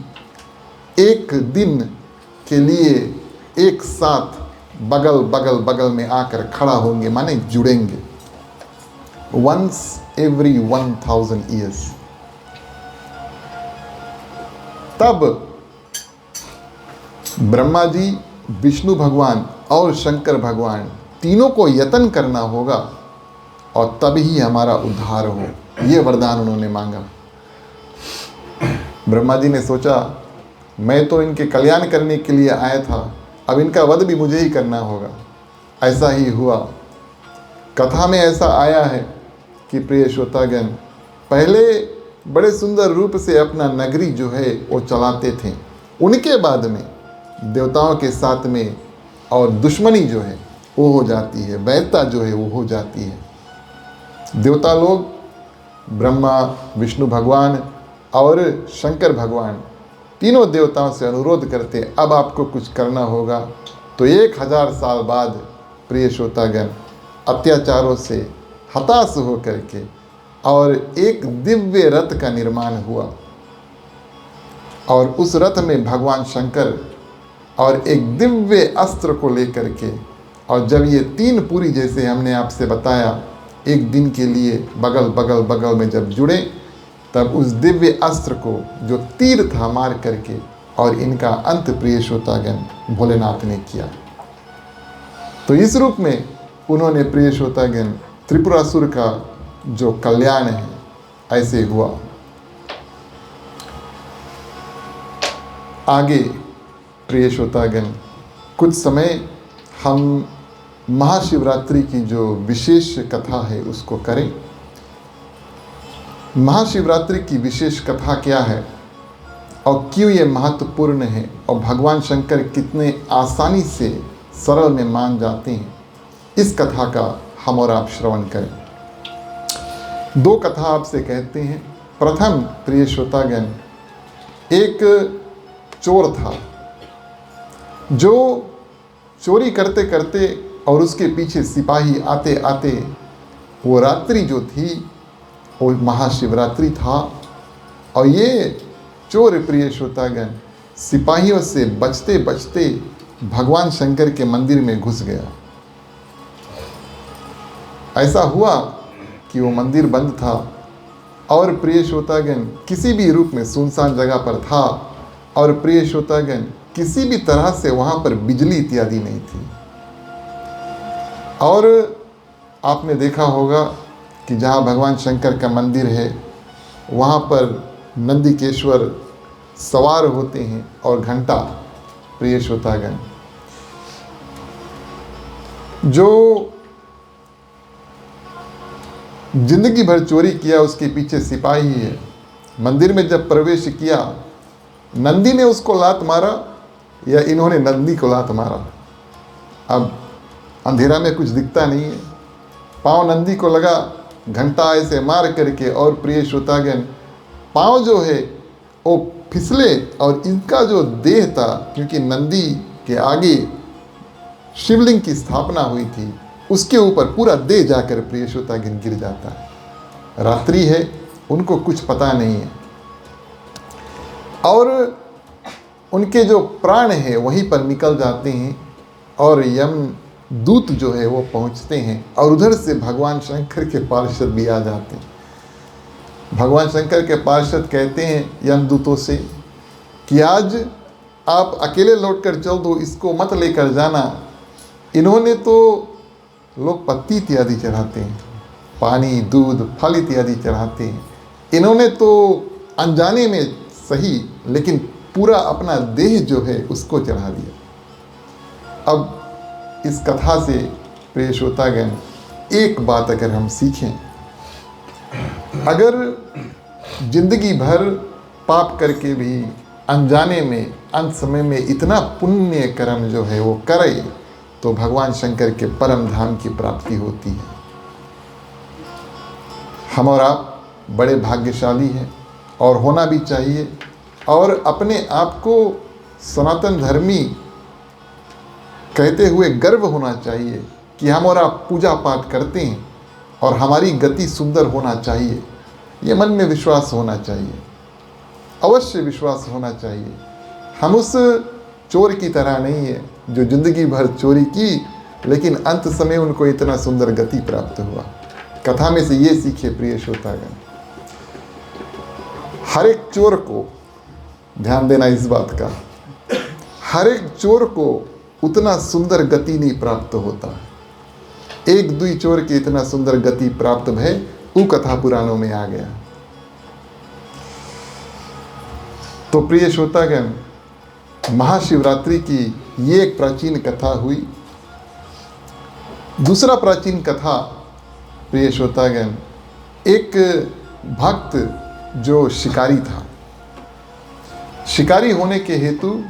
Speaker 1: एक दिन के लिए एक साथ बगल बगल बगल में आकर खड़ा होंगे, माने जुड़ेंगे। once every 1000 years। तब ब्रह्मा जी, विष्णु भगवान और शंकर भगवान तीनों को यत्न करना होगा और तब ही हमारा उद्धार हो, ये वरदान उन्होंने मांगा। ब्रह्मा जी ने सोचा मैं तो इनके कल्याण करने के लिए आया था, अब इनका वध भी मुझे ही करना होगा। ऐसा ही हुआ। कथा में ऐसा आया है कि प्रिय श्रोतागण पहले बड़े सुंदर रूप से अपना नगरी जो है वो चलाते थे, उनके बाद में देवताओं के साथ में और दुश्मनी जो है वो हो जाती है, वैरता जो है वो हो जाती है। देवता लोग ब्रह्मा, विष्णु भगवान और शंकर भगवान तीनों देवताओं से अनुरोध करते अब आपको कुछ करना होगा। तो 1000 साल बाद प्रिय श्रोतागण अत्याचारों से हताश हो करके और एक दिव्य रथ का निर्माण हुआ और उस रथ में भगवान शंकर और एक दिव्य अस्त्र को लेकर के, और जब ये 3 पुरी जैसे हमने आपसे बताया एक दिन के लिए बगल बगल बगल में जब जुड़े, तब उस दिव्य अस्त्र को जो तीर था मार करके और इनका अंत प्रिय श्रोतागण भोलेनाथ ने किया। तो इस रूप में उन्होंने प्रिय श्रोतागण त्रिपुरासुर का जो कल्याण है ऐसे हुआ। आगे प्रिय श्रोतागण कुछ समय हम महाशिवरात्रि की जो विशेष कथा है उसको करें। महाशिवरात्रि की विशेष कथा क्या है और क्यों ये महत्वपूर्ण है और भगवान शंकर कितने आसानी से सरल में मान जाते हैं, इस कथा का हम और आप श्रवण करें। 2 कथा आपसे कहते हैं। प्रथम प्रिय श्रोतागण एक चोर था जो चोरी करते करते और उसके पीछे सिपाही आते आते वो रात्रि जो थी वो महाशिवरात्रि था और ये चोर प्रिय श्रोतागण सिपाहियों से बचते बचते भगवान शंकर के मंदिर में घुस गया। ऐसा हुआ कि वो मंदिर बंद था और प्रिय श्रोतागण किसी भी रूप में सुनसान जगह पर था और प्रिय श्रोतागण किसी भी तरह से वहाँ पर बिजली इत्यादि नहीं थी। और आपने देखा होगा कि जहाँ भगवान शंकर का मंदिर है वहाँ पर नंदिकेश्वर सवार होते हैं और घंटा प्रिय श्रोतागण जो जिंदगी भर चोरी किया उसके पीछे सिपाही है, मंदिर में जब प्रवेश किया नंदी ने उसको लात मारा या इन्होंने नंदी को लात मारा। अब अंधेरा में कुछ दिखता नहीं है, पाँव नंदी को लगा, घंटा ऐसे मार करके और प्रिय श्रोतागण पाँव जो है वो फिसले और इनका जो देह था, क्योंकि नंदी के आगे शिवलिंग की स्थापना हुई थी, उसके ऊपर पूरा देह जाकर प्रिय श्रोतागण गिर जाता है। रात्रि है, उनको कुछ पता नहीं है और उनके जो प्राण है वहीं पर निकल जाते हैं और यम दूत जो है वो पहुंचते हैं और उधर से भगवान शंकर के पार्षद भी आ जाते हैं। भगवान शंकर के पार्षद कहते हैं यमदूतों से कि आज आप अकेले लौटकर चल दो, इसको मत लेकर जाना। इन्होंने तो लोग पत्ती इत्यादि चढ़ाते हैं, पानी दूध फल इत्यादि चढ़ाते हैं, इन्होंने तो अनजाने में सही लेकिन पूरा अपना देह जो है उसको चढ़ा दिया। अब इस कथा से प्रिय श्रोतागण एक बात अगर हम सीखें, अगर जिंदगी भर पाप करके भी अनजाने में अंत समय में इतना पुण्य कर्म जो है वो करे तो भगवान शंकर के परम धाम की प्राप्ति होती है। हम और आप बड़े भाग्यशाली हैं और होना भी चाहिए और अपने आप को सनातन धर्मी कहते हुए गर्व होना चाहिए कि हम और आप पूजा पाठ करते हैं और हमारी गति सुंदर होना चाहिए, ये मन में विश्वास होना चाहिए। अवश्य विश्वास होना चाहिए। हम उस चोर की तरह नहीं है जो जिंदगी भर चोरी की लेकिन अंत समय उनको इतना सुंदर गति प्राप्त हुआ। कथा में से ये सीखे प्रिय श्रोतागण, हर एक चोर को, ध्यान देना इस बात का, हर एक चोर को उतना सुंदर गति नहीं प्राप्त होता है। एक दुई चोर के इतना सुंदर गति प्राप्त भय वो कथा पुराणों में आ गया। तो प्रिय श्रोतागण, महाशिवरात्रि की ये एक प्राचीन कथा हुई। दूसरा प्राचीन कथा प्रिय श्रोतागण, एक भक्त जो शिकारी था, शिकारी होने के हेतु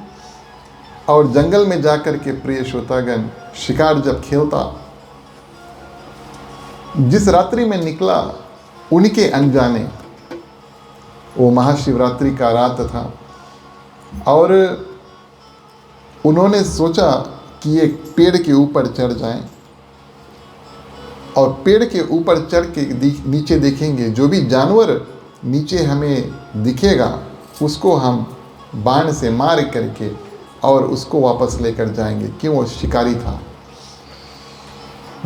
Speaker 1: और जंगल में जाकर के प्रिय श्रोतागण शिकार जब खेलता, जिस रात्रि में निकला उनके अनजाने, वो महाशिवरात्रि का रात था और उन्होंने सोचा कि एक पेड़ के ऊपर चढ़ जाएं और पेड़ के ऊपर चढ़ के नीचे देखेंगे, जो भी जानवर नीचे हमें दिखेगा उसको हम बाण से मार करके और उसको वापस लेकर जाएंगे। क्यों? वो शिकारी था।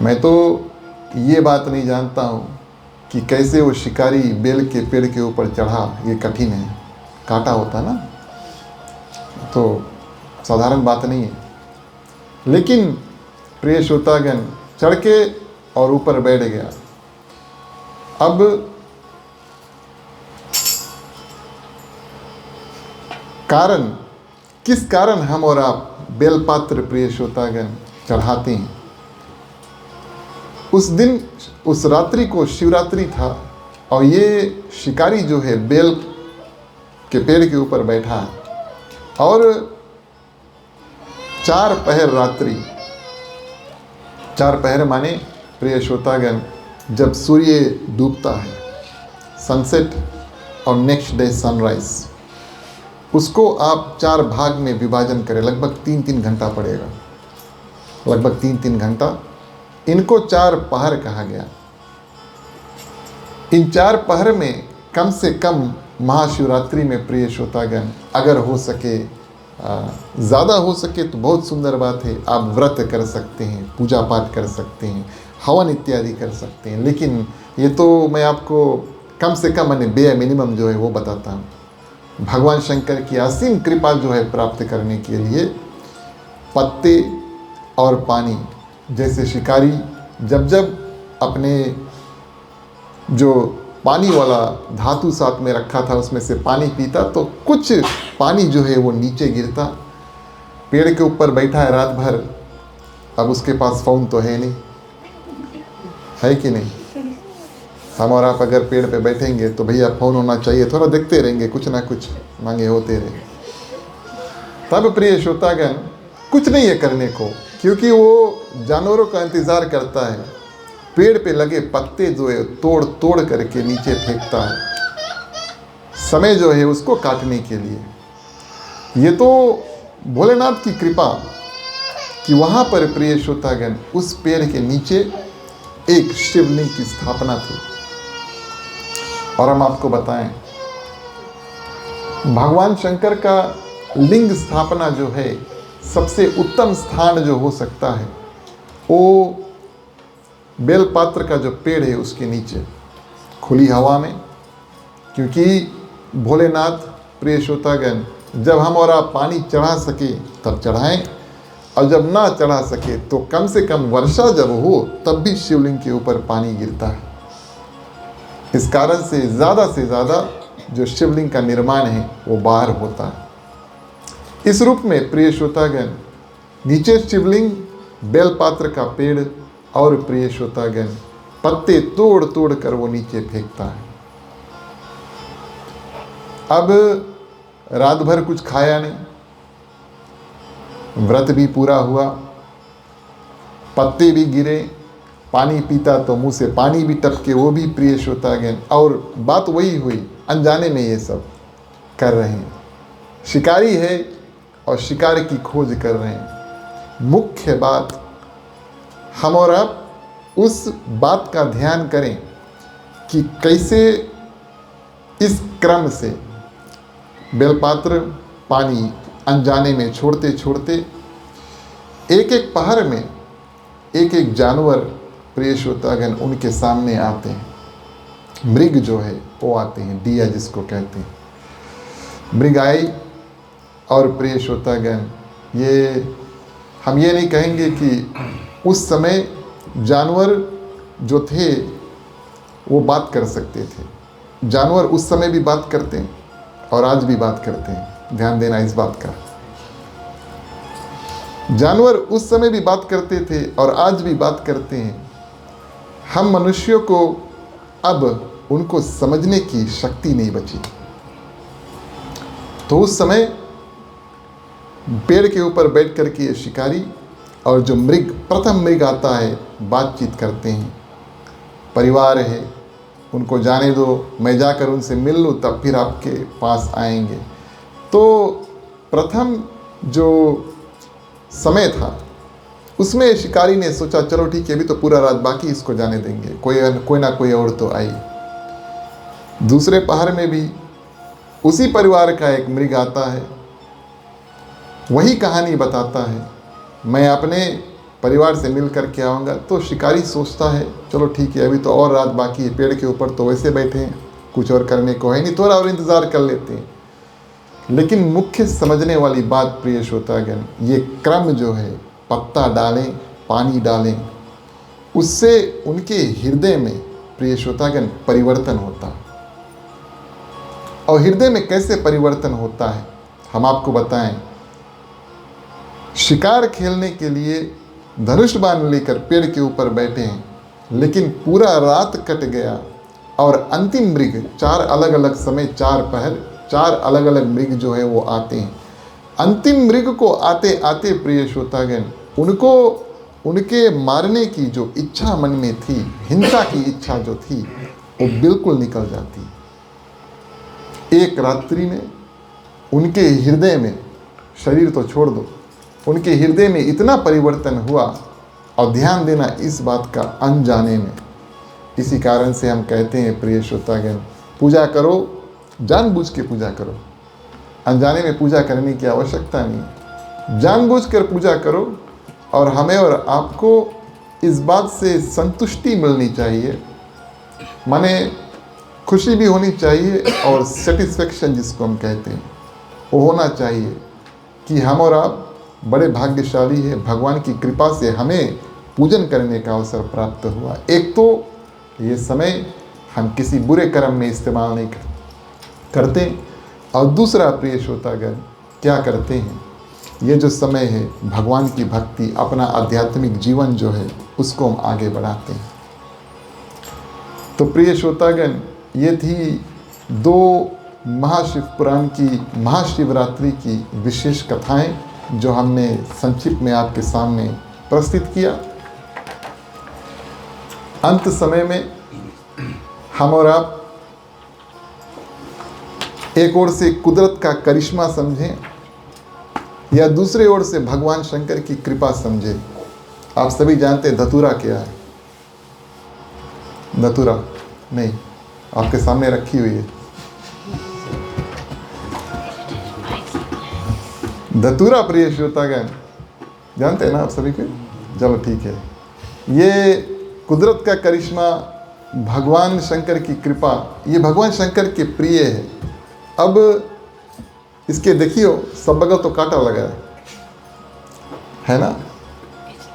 Speaker 1: मैं तो ये बात नहीं जानता हूँ कि कैसे वो शिकारी बेल के पेड़ के ऊपर चढ़ा, ये कठिन है, कांटा होता ना, तो साधारण बात नहीं है। लेकिन प्रिय श्रोतागण चढ़ के और ऊपर बैठ गया। अब कारण, किस कारण हम और आप बेलपात्र प्रिय श्रोतागण चढ़ाते हैं? उस दिन, उस रात्रि को शिवरात्रि था और ये शिकारी जो है बेल के पेड़ के ऊपर बैठा है और 4 पहर रात्रि, 4 पहर माने प्रिय श्रोतागण जब सूर्य डूबता है, सनसेट और नेक्स्ट डे सनराइज, उसको आप 4 भाग में विभाजन करें, लगभग 3-3 घंटा पड़ेगा, लगभग 3-3 घंटा। इनको 4 पहर कहा गया। इन 4 पहर में कम से कम महाशिवरात्रि में प्रिय श्रोतागण अगर हो सके, ज़्यादा हो सके तो बहुत सुंदर बात है, आप व्रत कर सकते हैं, पूजा पाठ कर सकते हैं, हवन इत्यादि कर सकते हैं। लेकिन ये तो मैं आपको कम से कम मैंने बे मिनिमम जो है वो बताता हूँ। भगवान शंकर की असीम कृपा जो है प्राप्त करने के लिए पत्ते और पानी, जैसे शिकारी जब जब अपने जो पानी वाला धातु साथ में रखा था उसमें से पानी पीता तो कुछ पानी जो है वो नीचे गिरता। पेड़ के ऊपर बैठा है रात भर, अब उसके पास फ़ोन तो है नहीं, है कि नहीं? हम और आप अगर पेड़ पे बैठेंगे तो भैया फ़ोन होना चाहिए, थोड़ा देखते रहेंगे, कुछ ना कुछ मांगे होते रहे। तब प्रिय श्रोतागण कुछ नहीं है करने को, क्योंकि वो जानवरों का इंतज़ार करता है। पेड़ पे लगे पत्ते जो है तोड़ तोड़ करके नीचे फेंकता है, समय जो है उसको काटने के लिए। ये तो भोलेनाथ की कृपा कि वहाँ पर प्रिय श्रोतागण उस पेड़ के नीचे एक शिवलिंग की स्थापना थी। और हम आपको बताएं, भगवान शंकर का लिंग स्थापना जो है, सबसे उत्तम स्थान जो हो सकता है वो बेलपात्र का जो पेड़ है उसके नीचे खुली हवा में। क्योंकि भोलेनाथ प्रिय श्रोतागण जब हम और आप पानी चढ़ा सके तब चढ़ाएं, और जब ना चढ़ा सके तो कम से कम वर्षा जब हो तब भी शिवलिंग के ऊपर पानी गिरता है। इस कारण से ज़्यादा जो शिवलिंग का निर्माण है वो बाहर होता है। इस रूप में प्रिय श्रोतागण नीचे शिवलिंग, बेलपात्र का पेड़ और प्रिय श्रोतागण पत्ते तोड़ तोड़ कर वो नीचे फेंकता है। अब रात भर कुछ खाया नहीं, व्रत भी पूरा हुआ, पत्ते भी गिरे, पानी पीता तो मुंह से पानी भी टपके, वो भी प्रिय श्रोतागण। और बात वही हुई, अनजाने में ये सब कर रहे हैं। शिकारी है और शिकार की खोज कर रहे हैं। मुख्य बात हम और आप उस बात का ध्यान करें कि कैसे इस क्रम से बेलपात्र पानी अनजाने में छोड़ते छोड़ते एक एक पहर में एक एक जानवर प्रिय श्रोतागण उनके सामने आते हैं। मृग जो है वो आते हैं, दिया जिसको कहते हैं। मृग आई और प्रिय श्रोतागण हम ये नहीं कहेंगे कि उस समय जानवर जो थे वो बात कर सकते थे। जानवर उस समय भी बात करते हैं और आज भी बात करते हैं, ध्यान देना इस बात का। जानवर उस समय भी बात करते थे और आज भी बात करते हैं। हम मनुष्यों को अब उनको समझने की शक्ति नहीं बची। तो उस समय पेड़ के ऊपर बैठ कर के शिकारी और जो प्रथम मृग आता है बातचीत करते हैं। परिवार है, उनको जाने दो, मैं जाकर उनसे मिल लूँ तब फिर आपके पास आएंगे। तो प्रथम जो समय था उसमें शिकारी ने सोचा चलो ठीक है, अभी तो पूरा रात बाकी, इसको जाने देंगे, कोई ना कोई और तो आई। दूसरे पहर में भी उसी परिवार का एक मृग आता है, वही कहानी बताता है, मैं अपने परिवार से मिल कर के आऊँगा। तो शिकारी सोचता है चलो ठीक है, अभी तो और रात बाकी है, पेड़ के ऊपर तो वैसे बैठे हैं, कुछ और करने को है नहीं, थोड़ा और इंतज़ार कर लेते हैं। लेकिन मुख्य समझने वाली बात प्रिय श्रोतागण, ये क्रम जो है, पत्ता डालें, पानी डालें, उससे उनके हृदय में प्रिय श्रोतागण परिवर्तन होता है। और हृदय में कैसे परिवर्तन होता है हम आपको बताएं। शिकार खेलने के लिए धनुष बाण लेकर पेड़ के ऊपर बैठे हैं, लेकिन पूरा रात कट गया और अंतिम मृग 4 अलग अलग समय, 4 पहर, 4 अलग अलग मृग जो है वो आते हैं। अंतिम मृग को आते आते प्रिय श्रोतागण उनको उनके मारने की जो इच्छा मन में थी, हिंसा की इच्छा जो थी, वो बिल्कुल निकल जाती। एक रात्रि में उनके हृदय में, शरीर तो छोड़ दो, उनके हृदय में इतना परिवर्तन हुआ। और ध्यान देना इस बात का, अनजाने में। इसी कारण से हम कहते हैं प्रिय श्रोतागण, पूजा करो, जानबूझ के पूजा करो। अनजाने में पूजा करने की आवश्यकता नहीं, जानबूझकर पूजा करो। और हमें और आपको इस बात से संतुष्टि मिलनी चाहिए, माने खुशी भी होनी चाहिए और सेटिस्फेक्शन जिसको हम कहते हैं वो होना चाहिए कि हम और आप बड़े भाग्यशाली है, भगवान की कृपा से हमें पूजन करने का अवसर प्राप्त हुआ। एक तो ये समय हम किसी बुरे कर्म में इस्तेमाल नहीं करते, और दूसरा प्रिय श्रोतागण क्या करते हैं, ये जो समय है भगवान की भक्ति, अपना आध्यात्मिक जीवन जो है उसको हम आगे बढ़ाते हैं। तो प्रिय श्रोतागण ये थी 2 महाशिव पुराण की, महाशिवरात्रि की विशेष कथाएं जो हमने संक्षिप्त में आपके सामने प्रस्तुत किया। अंत समय में हम और आप एक ओर से कुदरत का करिश्मा समझें या दूसरे ओर से भगवान शंकर की कृपा समझें। आप सभी जानते हैं धतूरा क्या है? धतूरा नहीं, आपके सामने रखी हुई है। धतूरा प्रिय श्रोतागण जानते हैं ना आप सभी को? चलो ठीक है। ये कुदरत का करिश्मा, भगवान शंकर की कृपा, ये भगवान शंकर के प्रिय है। अब इसके देखियो सब बगल तो कांटा लगा है ना?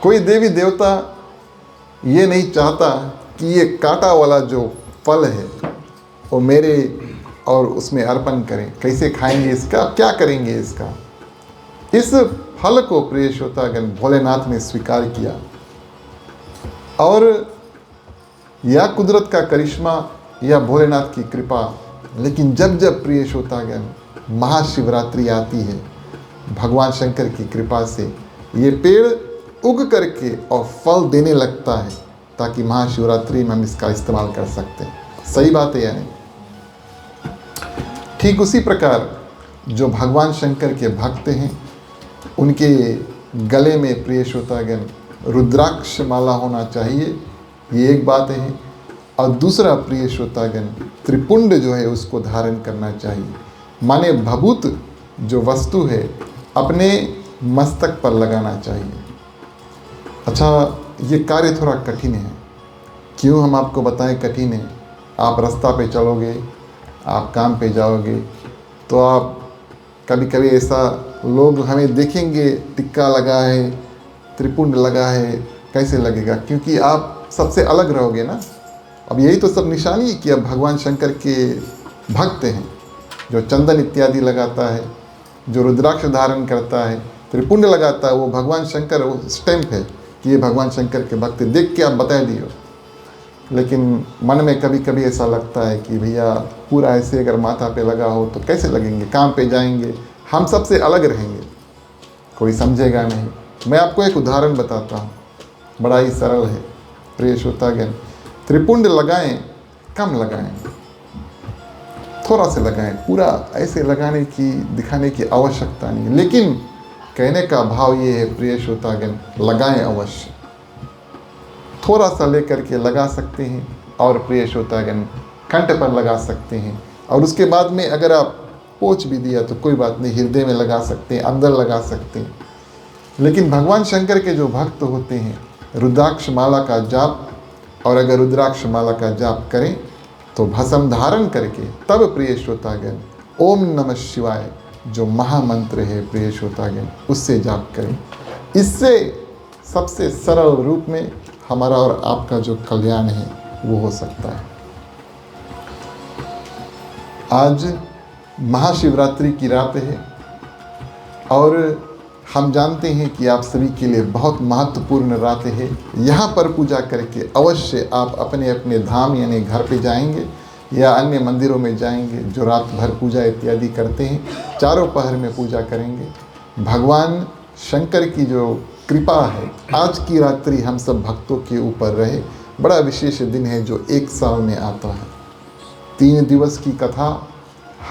Speaker 1: कोई देवी देवता ये नहीं चाहता कि ये कांटा वाला जो फल है वो मेरे और उसमें अर्पण करें। कैसे खाएंगे इसका, क्या करेंगे इसका? इस फल को प्रिय श्रोतागण भोलेनाथ ने स्वीकार किया, और या कुदरत का करिश्मा या भोलेनाथ की कृपा। लेकिन जब जब प्रिय श्रोतागण महाशिवरात्रि आती है, भगवान शंकर की कृपा से ये पेड़ उग करके और फल देने लगता है, ताकि महाशिवरात्रि में हम इसका इस्तेमाल कर सकते हैं। सही बात है या नहीं? ठीक उसी प्रकार जो भगवान शंकर के भक्त हैं, उनके गले में प्रिय श्रोतागण रुद्राक्ष माला होना चाहिए, ये एक बात है। और दूसरा प्रिय श्रोतागण त्रिपुंड जो है उसको धारण करना चाहिए। माने भभूत जो वस्तु है अपने मस्तक पर लगाना चाहिए। अच्छा, ये कार्य थोड़ा कठिन है। क्यों हम आपको बताएं कठिन है? आप रास्ता पे चलोगे, आप काम पे जाओगे, तो आप कभी कभी ऐसा लोग हमें देखेंगे, टिक्का लगा है, त्रिपुंड लगा है, कैसे लगेगा? क्योंकि आप सबसे अलग रहोगे ना। अब यही तो सब निशानी है कि अब भगवान शंकर के भक्त हैं। जो चंदन इत्यादि लगाता है, जो रुद्राक्ष धारण करता है, त्रिपुंड लगाता है, वो भगवान शंकर, वो स्टैंप है कि ये भगवान शंकर के भक्त। देख के आप बता दियो। लेकिन मन में कभी कभी ऐसा लगता है कि भैया पूरा ऐसे अगर माथा पे लगा हो तो कैसे लगेंगे? काम पे जाएंगे, हम सबसे अलग रहेंगे, कोई समझेगा नहीं। मैं आपको एक उदाहरण बताता हूँ, बड़ा ही सरल है। प्रिय श्रोतागण, त्रिपुंड लगाएं, कम लगाएं, थोड़ा से लगाएं, पूरा ऐसे लगाने की दिखाने की आवश्यकता नहीं। लेकिन कहने का भाव ये है प्रिय श्रोतागण, लगाएं अवश्य। थोड़ा सा लेकर के लगा सकते हैं, और प्रिय श्रोतागण कंठ पर लगा सकते हैं, और उसके बाद में अगर आप पोंछ भी दिया तो कोई बात नहीं, हृदय में लगा सकते हैं, अंदर लगा सकते हैं। लेकिन भगवान शंकर के जो भक्त होते हैं, रुद्राक्ष माला का जाप, और अगर रुद्राक्ष माला का जाप करें तो भस्म धारण करके तब प्रिय श्रोतागण ओम नमः शिवाय जो महामंत्र है प्रिय श्रोतागण, उससे जाप करें। इससे सबसे सरल रूप में हमारा और आपका जो कल्याण है वो हो सकता है। आज महाशिवरात्रि की रात है, और हम जानते हैं कि आप सभी के लिए बहुत महत्वपूर्ण रात है। यहाँ पर पूजा करके अवश्य आप अपने अपने धाम यानी घर पे जाएंगे या अन्य मंदिरों में जाएंगे जो रात भर पूजा इत्यादि करते हैं, चारों पहर में पूजा करेंगे। भगवान शंकर की जो कृपा है आज की रात्रि हम सब भक्तों के ऊपर रहे। बड़ा विशेष दिन है जो एक साल में आता है। 3 दिवस की कथा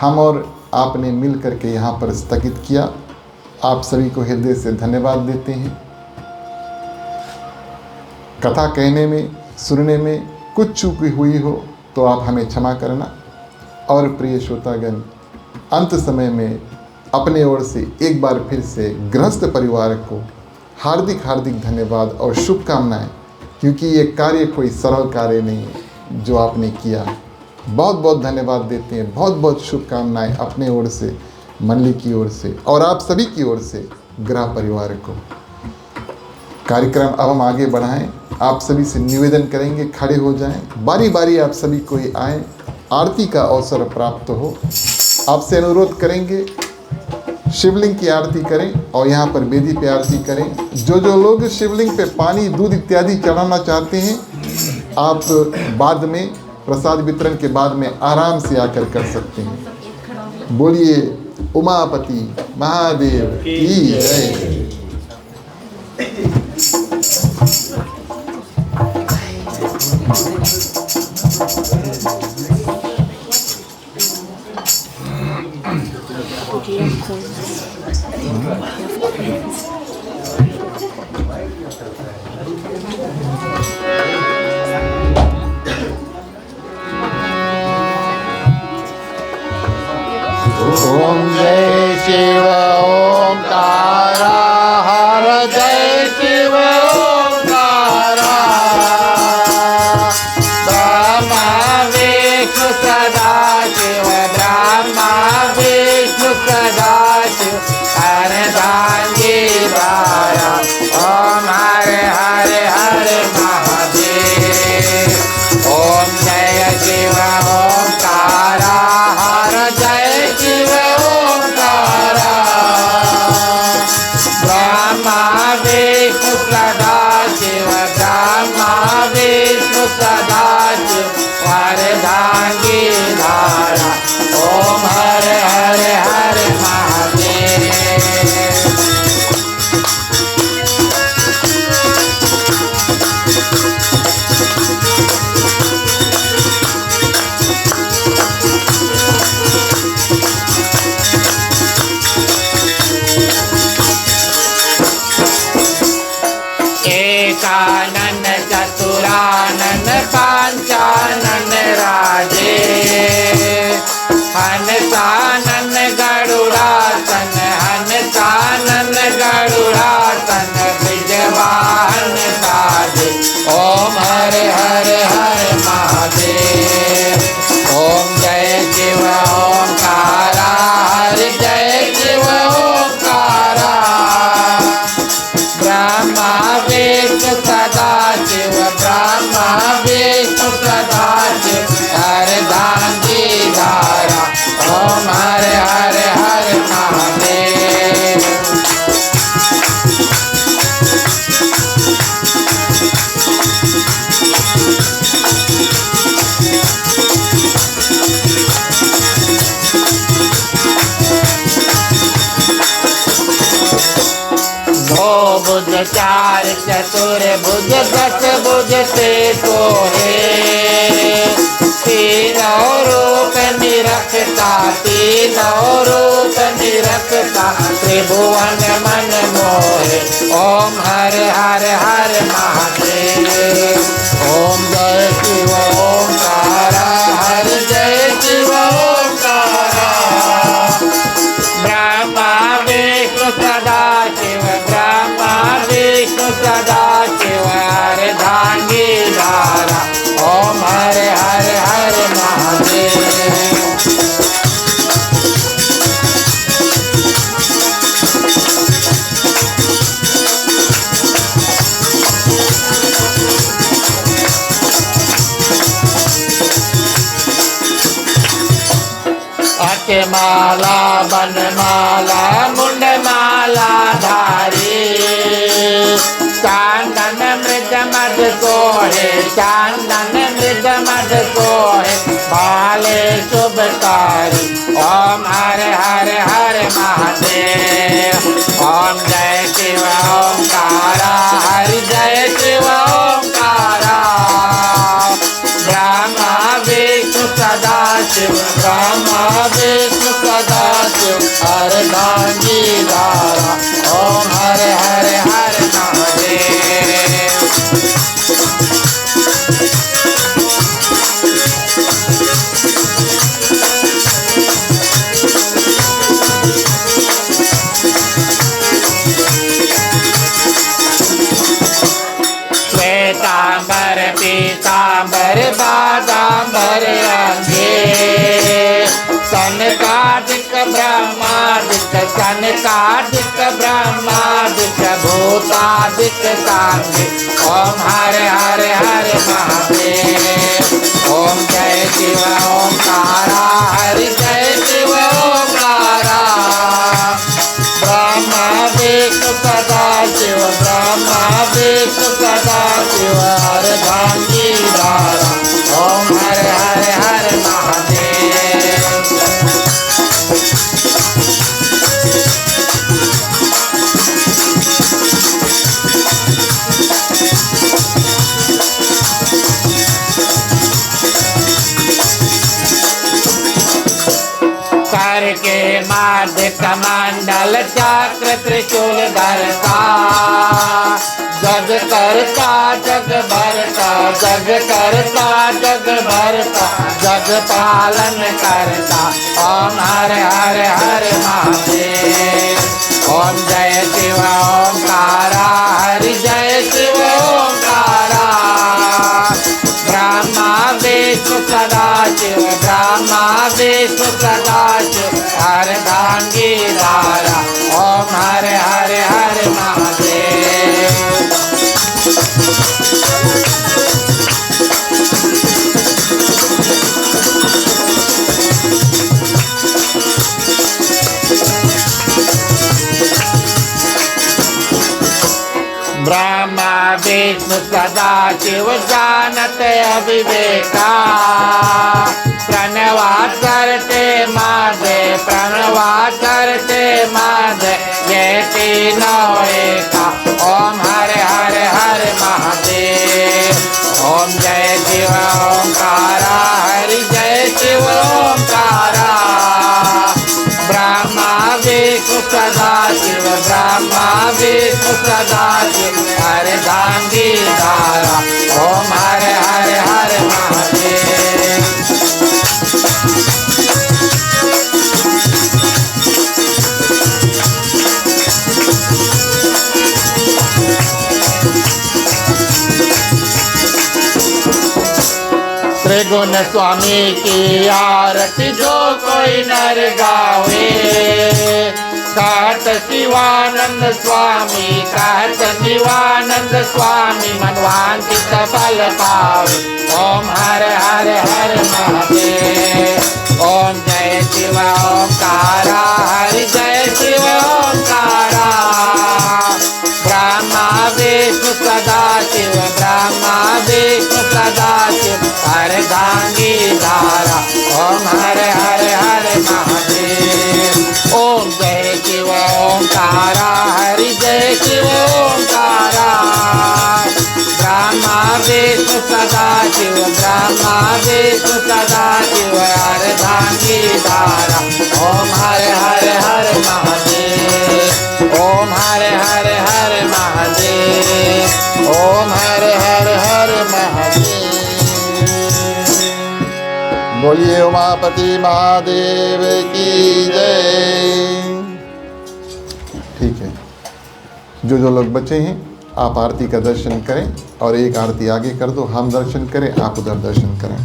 Speaker 1: हम और आपने मिल करके यहाँ पर स्थगित किया। आप सभी को हृदय से धन्यवाद देते हैं। कथा कहने में, सुनने में कुछ चूक हुई हो तो आप हमें क्षमा करना। और प्रिय श्रोतागण, अंत समय में अपने ओर से एक बार फिर से गृहस्थ परिवार को हार्दिक हार्दिक धन्यवाद और शुभकामनाएं, क्योंकि ये कार्य कोई सरल कार्य नहीं है जो आपने किया। बहुत बहुत धन्यवाद देते हैं, बहुत बहुत शुभकामनाएं अपने ओर से, मंडली की ओर से और आप सभी की ओर से गृह परिवार को। कार्यक्रम अब हम आगे बढ़ाएं। आप सभी से निवेदन करेंगे, खड़े हो जाएं, बारी बारी आप सभी को ही आएँ, आरती का अवसर प्राप्त हो। आपसे अनुरोध करेंगे शिवलिंग की आरती करें और यहाँ पर वेदी पे आरती करें। जो जो लोग शिवलिंग पे पानी, दूध इत्यादि चढ़ाना चाहते हैं, आप बाद में प्रसाद वितरण के बाद में आराम से आकर कर सकते हैं। बोलिए उमापति महादेव की जय।
Speaker 3: ओम जय शिव ओंकारा, हर जय शिव ओंकारा। ब्रह्मा विष्णु सदा शिव, ब्रह्मा विष्णु सदा शिव, अर्धांगी वाया। ओम हरे हरे हरे महादेव। ओम जय शिव ओंकारा, हर जय शिव ओंकारा। चतुर्भुज दस भुज ते सोहे तीनों रूप निरखता तीनों रूप निरखता त्रिभुवन मन मोहे ओम हर हर हर महादेव ओम जय शिव ओंकारा हर जय शिव ओंकारा ब्रह्मा विष्णु सदा शिव ब्रह्मा विष्णु सदा शिव अर्धांगी धारा ओम हर हर हर महादेव माला बनमाला मुंडमाला धारी चांदन मृग मद सोहे चांदन मृग मद सोहे भाले शुभकारी ओम हर हर हर महादेव ओम जय शिव ओंकारा हरि जय शिव ओंकारा ब्रह्मा विष्णु सदा शिव ब्रह्मा विष्णु सदा शिव अर्धांगी धारा ओम हर हर हर महादेव श्वेतांबर पीतांबर बादांबर अंगे सनकादिक ब्रह्मादिक सनकादिक ब्रह्मादिक भूतादिक सांगे ओम हर हर हर महादेव ओम जय शिव ओंकारा हरि जय शिव ओंकारा ब्रह्मा विष्णु सदा शिव ब्रह्मा विष्णु सदा शिव अर्धांगी धारा ओम हर हर हर महादेव कर के माध्य कमंडल चक्र त्रिशूल धरता जग करता जग भरता जग करता जग भरता जग पालन करता ओम हर हर हर महादेव ओम जय शिव ओंकारा हरि जय शिव ओंकारा ब्रह्मा विष्णु सदा शिव ब्रह्मा विष्णु सदा शिव अर्धांगी धारा ओम हर हर हर महादेव ब्रह्मा विष्णु सदा शिव जानत अविवेका प्रणवाद करते माधे प्रणवाद करते माधे ये तीनों एका ओम हर हर हर महादेव ओम जय शिव ओंकारा हरि जय शिव ओंकारा ब्रह्मा विष्णु सदा शिव ब्रह्मा विष्णु सदा शिव अर्धांगी धारा ओम हर हर हर महादेव त्रिगुण स्वामी की आरती जो कोई नर गावे कहत शिवानंद स्वामी मनवांचित फल पावे ओम हर हर हर महादेव ओम जय शिव ओंकारा हरि जय शिव ओंकारा ब्रह्मा विष्णु सदा शिव ब्रह्मा विष्णु सदा शिव अर्धांगी धारा ओम हर हर हर महादेव ओम जय शिव ओंकारा हरि जय शिव ओंकारा सदा शिव ब्रह्मा विष्णु सदा शिव अर्धांगी धारा। ओम हरे हरे हरे महादेव, ओम हरे हरे हरे महादेव, ओम हरे हरे हरे महादेव।
Speaker 1: बोलिए उमापति महादेव की जय। ठीक है, जो जो लोग बचे हैं आप आरती का दर्शन करें और एक आरती आगे कर दो, हम दर्शन करें, आप उधर दर्शन करें।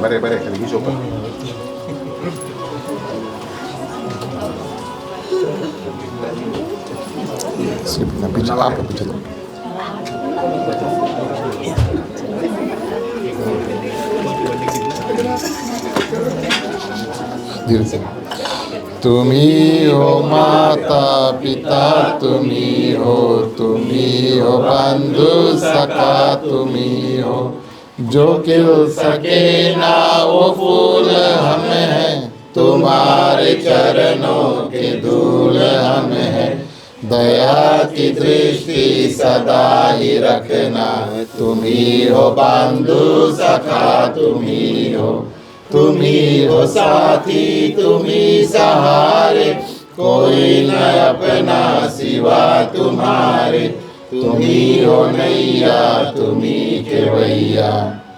Speaker 2: बड़े बड़े खिड़की से ऊपर
Speaker 1: पीछे आप पीछे दो। धीरे से। तुम्ही हो माता पिता, तुम्ही हो बंधु सखा, तुम्ही हो जो खिल सके ना वो फूल हम हैं, तुम्हारे चरणों के धूल हम हैं। दया की दृष्टि सदा ही रखना, तुम्ही हो बंधु सखा, तुम्ही हो साथी, तुम्ही सहारे, कोई न अपना सिवा तुम्हारे। तुम्ही हो नैया, तुम्ही केवैया,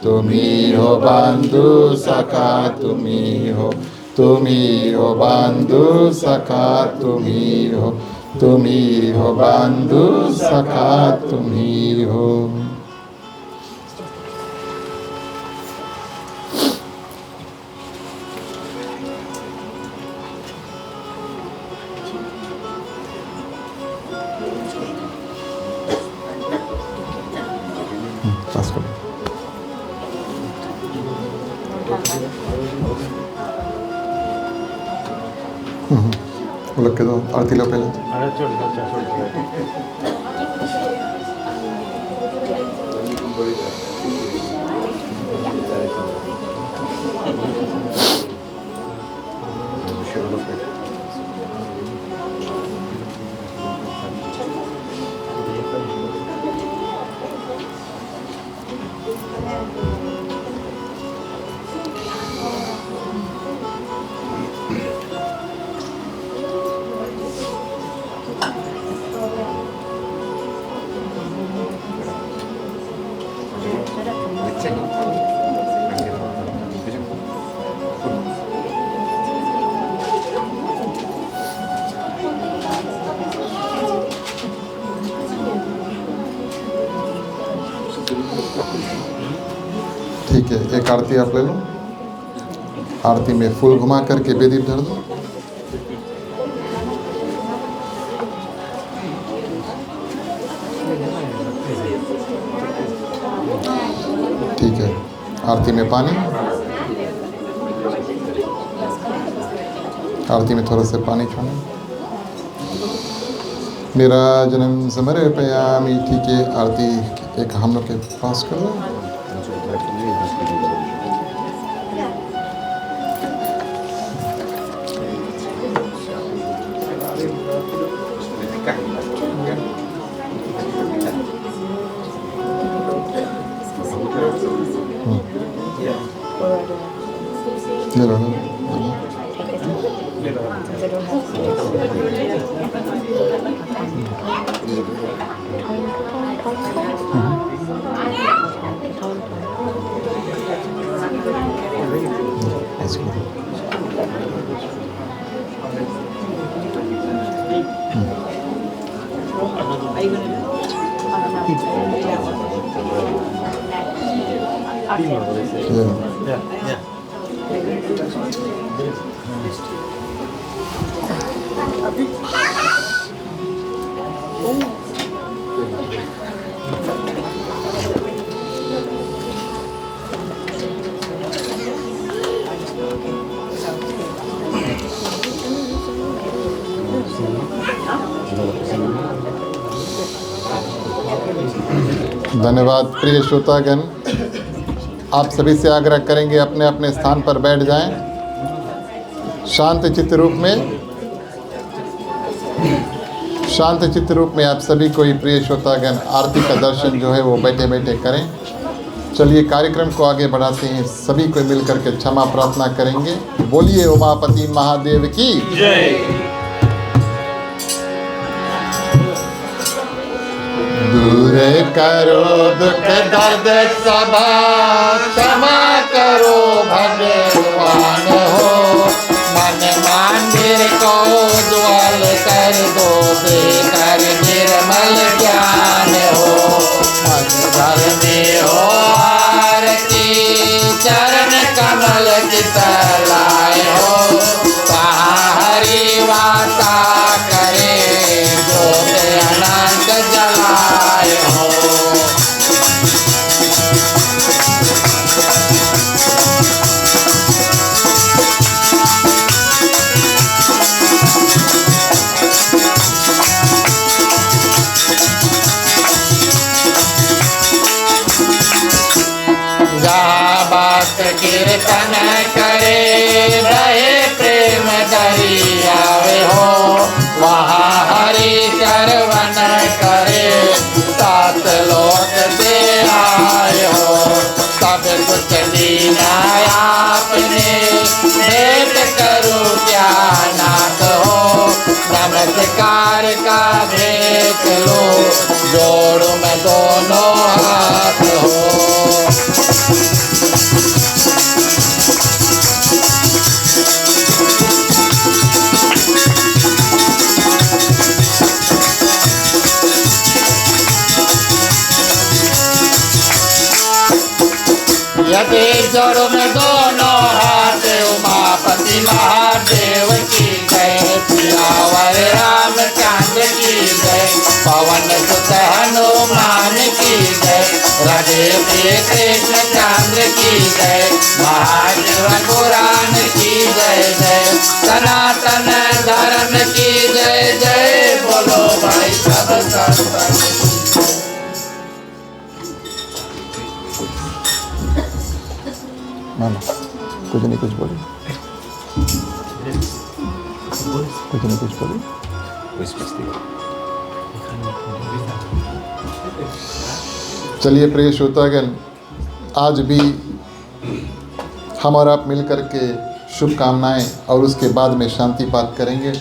Speaker 1: तुम्ही हो बंधु सखा, तुम्ही हो बंधु सखा, तुम्ही हो बंधु सखा, तुम्ही हो। पास करो। वो लोग के दो आरती लो पहले। ठीक है, एक आरती आप ले लो। आरती में फूल घुमा करके बेदीप धर दो। ठीक है, आरती में पानी, आरती में थोड़ा सा पानी छोड़ना। मेरा जन्म समर्पयामि। ठीक है, आरती एक हम लोग के पास कर दो। ले लो, धन्यवाद। प्रिय श्रोतागण, आप सभी से आग्रह करेंगे अपने अपने स्थान पर बैठ जाएं। शांत चित्त रूप में आप सभी को, प्रिय श्रोतागण, आरती का दर्शन जो है वो बैठे बैठे करें। चलिए कार्यक्रम को आगे बढ़ाते हैं। सभी को मिलकर के क्षमा प्रार्थना करेंगे। बोलिए उमापति महादेव की
Speaker 2: जय।
Speaker 1: दूर करो दुख दर्द सभा, क्षमा करो भगवान हो। मन मंदिर को ज्वल कर दो, देकर निर्मल ज्ञान हो। मन घर में हो आरती, चरण कमल की तलाए हो। कहाँ हरि वासा करे, ज्योत अनंत जलाए हो। बात कीर्तन करे, रहे प्रेम दरियावे हो। वहाँ हरि श्रवण करे, सात लोक से आए हो। सब कुछ दीना आपने, भेंट करूं क्या नाथ हो। नमस्कार का भेंट लो, जोड़ू मैं दोनों हाथ हो। यदि जोड़ो में दोनों हाथ, उमापति महादेव की जय। सियावर रामचंद्र की जय, पवन सुत हनुमान की जय। हृदय कृष्ण चंद्र की जय, महादेव पुराण की जय जय। सनातन धर्म की जय जय, बोलो भाई सब संतन। मानो कुछ नहीं कुछ बोली, कुछ नहीं कुछ बोली। चलिए प्रिय श्रोतागण, आज भी हम और आप मिलकर के शुभकामनाएं और उसके बाद में शांति पाठ करेंगे।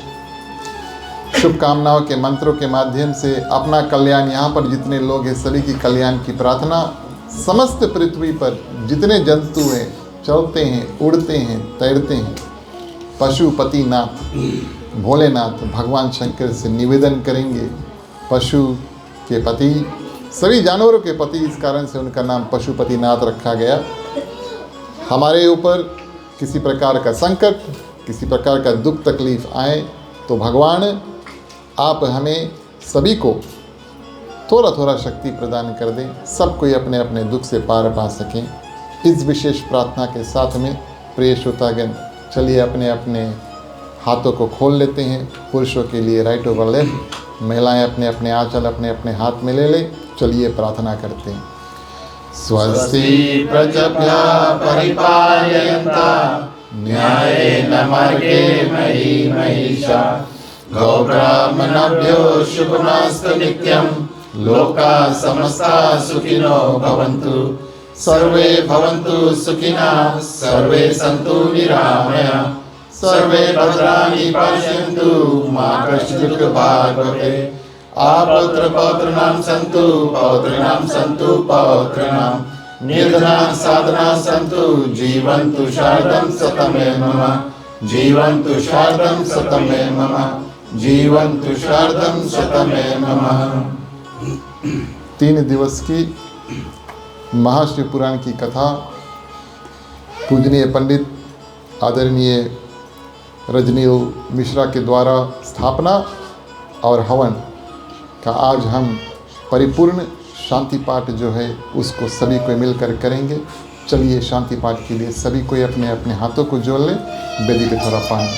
Speaker 1: शुभकामनाओं के मंत्रों के माध्यम से अपना कल्याण, यहाँ पर जितने लोग हैं सभी की कल्याण की प्रार्थना। समस्त पृथ्वी पर जितने जंतु हैं, चलते हैं, उड़ते हैं, तैरते हैं, पशुपति नाथ भोलेनाथ भगवान शंकर से निवेदन करेंगे। पशु के पति, सभी जानवरों के पति, इस कारण से उनका नाम पशुपतिनाथ रखा गया। हमारे ऊपर किसी प्रकार का संकट, किसी प्रकार का दुख तकलीफ आए तो भगवान आप हमें सभी को थोड़ा थोड़ा शक्ति प्रदान कर दें, सब कोई अपने अपने दुख से पार पा सकें। इस विशेष प्रार्थना के साथ में प्रिय श्रोतागण, चलिए अपने अपने हाथों को खोल लेते हैं। पुरुषों के लिए राइट ओवर लेफ्ट, महिलाएं अपने अपने आंचल अपने अपने हाथ में ले लें। चलिए प्रार्थना करते हैं। स्वस्ति प्रजभ्यः परिपालयन्तां न्यायेन मार्गेण मयि महिषाः। गोब्राह्मणेभ्यो शुभमस्तु नित्यं, लोकाः समस्ताः सुखिनो भवन्तु। सर्वे भवन्तु सुखिनः, सर्वे सन्तु निरामयाः, सर्वे भद्राणि पश्यन्तु, मा कश्चित् दुःखभाग् भवेत्। आपौत्र पौत्राणां सन्तु, पौत्रिणां सन्तु पौत्रिणां, निर्धनाः साधनाः सन्तु, जीवन्तु शारदं शतमे मम, जीवन्तु शारदं शतमे मम, जीवन्तु शारदं शतमे मम। 3 दिवस की महाशिव पुराण की कथा पूजनीय पंडित आदरणीय रजनीय मिश्रा के द्वारा स्थापना और हवन का आज हम परिपूर्ण शांति पाठ जो है उसको सभी को मिलकर करेंगे। चलिए शांति पाठ के लिए सभी कोई अपने अपने हाथों को जोड़ ले, वेदी पे थोड़ा पानी।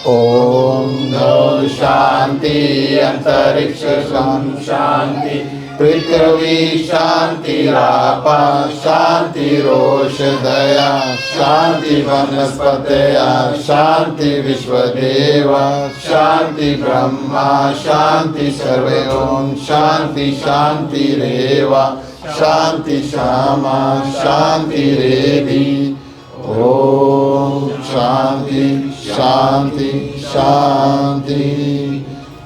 Speaker 1: ओम
Speaker 3: शांति अंतरिक्ष शांति,
Speaker 1: पृथ्वी शान्तिरापा शान्तिरोषधया शान्ति वनस्पतया शान्ति विश्वदेवा शान्ति ब्रह्मा शान्ति सर्वे ओम शान्ति शान्तिरेव शान्ति श्यामा शान्तिरेधि ओम शान्ति शान्ति शान्ति।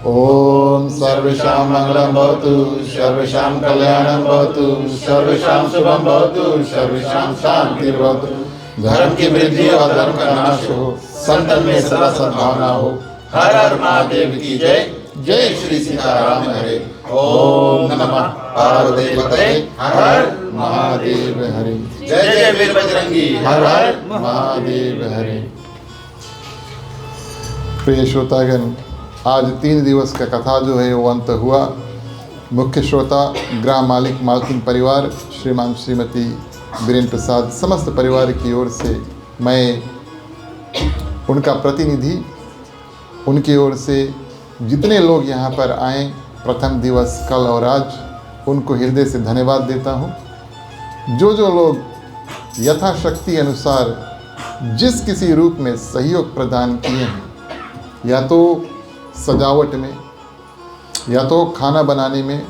Speaker 1: ओम सर्वेषां मंगलं भवतु सर्वेषां कल्याणं भवतु सर्वेषां शुभं भवतु सर्वेषां शान्तिर्भवतु। धर्म की वृद्धि और धर्म का नाश हो, संतन में सदा सद्भावना हो। हर हर महादेव की जय। जय श्री सीताराम हरे। ओम नमः पार्वती पते हर हर महादेव हरे। जय जय वीर बजरंगी हर हर महादेव हरे। प्रिय श्रोतागण, आज 3 दिवस का कथा जो है वो अंत हुआ। मुख्य श्रोता ग्राम मालिक मालकिन परिवार श्रीमान श्रीमती बीरेन प्रसाद समस्त परिवार की ओर से मैं उनका प्रतिनिधि, उनकी ओर से जितने लोग यहाँ पर आए प्रथम दिवस कल और आज, उनको हृदय से धन्यवाद देता हूँ। जो लोग यथाशक्ति अनुसार जिस किसी रूप में सहयोग प्रदान किए हैं, या तो सजावट में, या तो खाना बनाने में,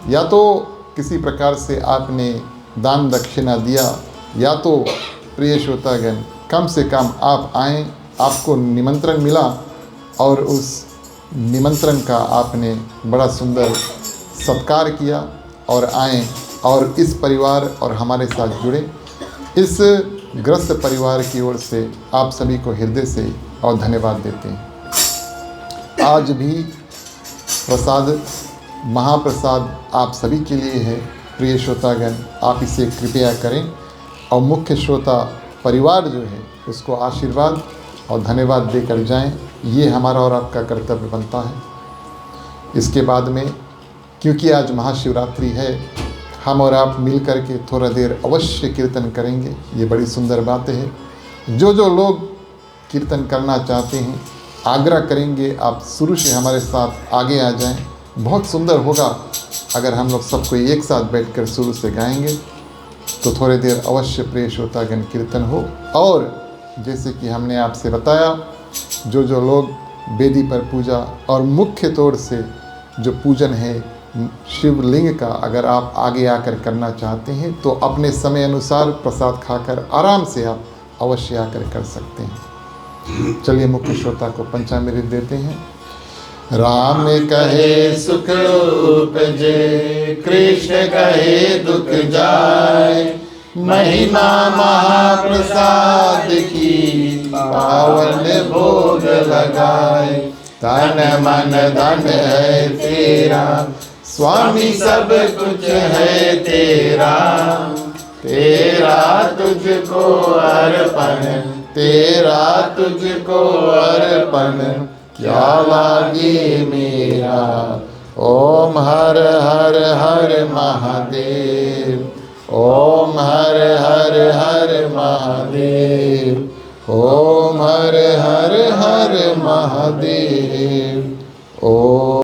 Speaker 1: या तो किसी प्रकार से आपने दान दक्षिणा दिया, या तो प्रिय श्रोतागण कम से कम आप आएँ, आपको निमंत्रण मिला और उस निमंत्रण का आपने बड़ा सुंदर सत्कार किया और आए और इस परिवार और हमारे साथ जुड़े। इस ग्रस्त परिवार की ओर से आप सभी को हृदय से और धन्यवाद देते हैं। आज भी प्रसाद महाप्रसाद आप सभी के लिए है। प्रिय श्रोतागण, आप इसे कृपया करें और मुख्य श्रोता परिवार जो है उसको आशीर्वाद और धन्यवाद देकर जाएं। ये हमारा और आपका कर्तव्य बनता है। इसके बाद में क्योंकि आज महाशिवरात्रि है, हम और आप मिल कर के थोड़ा देर अवश्य कीर्तन करेंगे। ये बड़ी सुंदर बात है। जो लोग कीर्तन करना चाहते हैं, आग्रह करेंगे आप शुरू से हमारे साथ आगे आ जाएं। बहुत सुंदर होगा अगर हम लोग सबको एक साथ बैठकर शुरू से गाएंगे तो थोड़ी देर अवश्य प्रिय श्रोतागण कीर्तन हो। और जैसे कि हमने आपसे बताया, जो लोग वेदी पर पूजा और मुख्य तौर से जो पूजन है शिवलिंग का, अगर आप आगे आकर करना चाहते हैं तो अपने समय अनुसार प्रसाद खाकर आराम से आप अवश्य आकर कर सकते हैं। चलिए मुख्य श्रोता को पंचामृत देते हैं। राम कहे सुख उपजे, कृष्ण कहे दुख जाए, महिमा महाप्रसाद की पावन भोग लगाए। तन मन धन है तेरा, स्वामी सब कुछ है तेरा, तेरा तुझको अर्पण, तेरा तुझको अर्पण, क्या लागे मेरा। ओम हर हर हर महादेव, ओम हर हर हर महादेव, ओम हर हर हर महादेव। ओम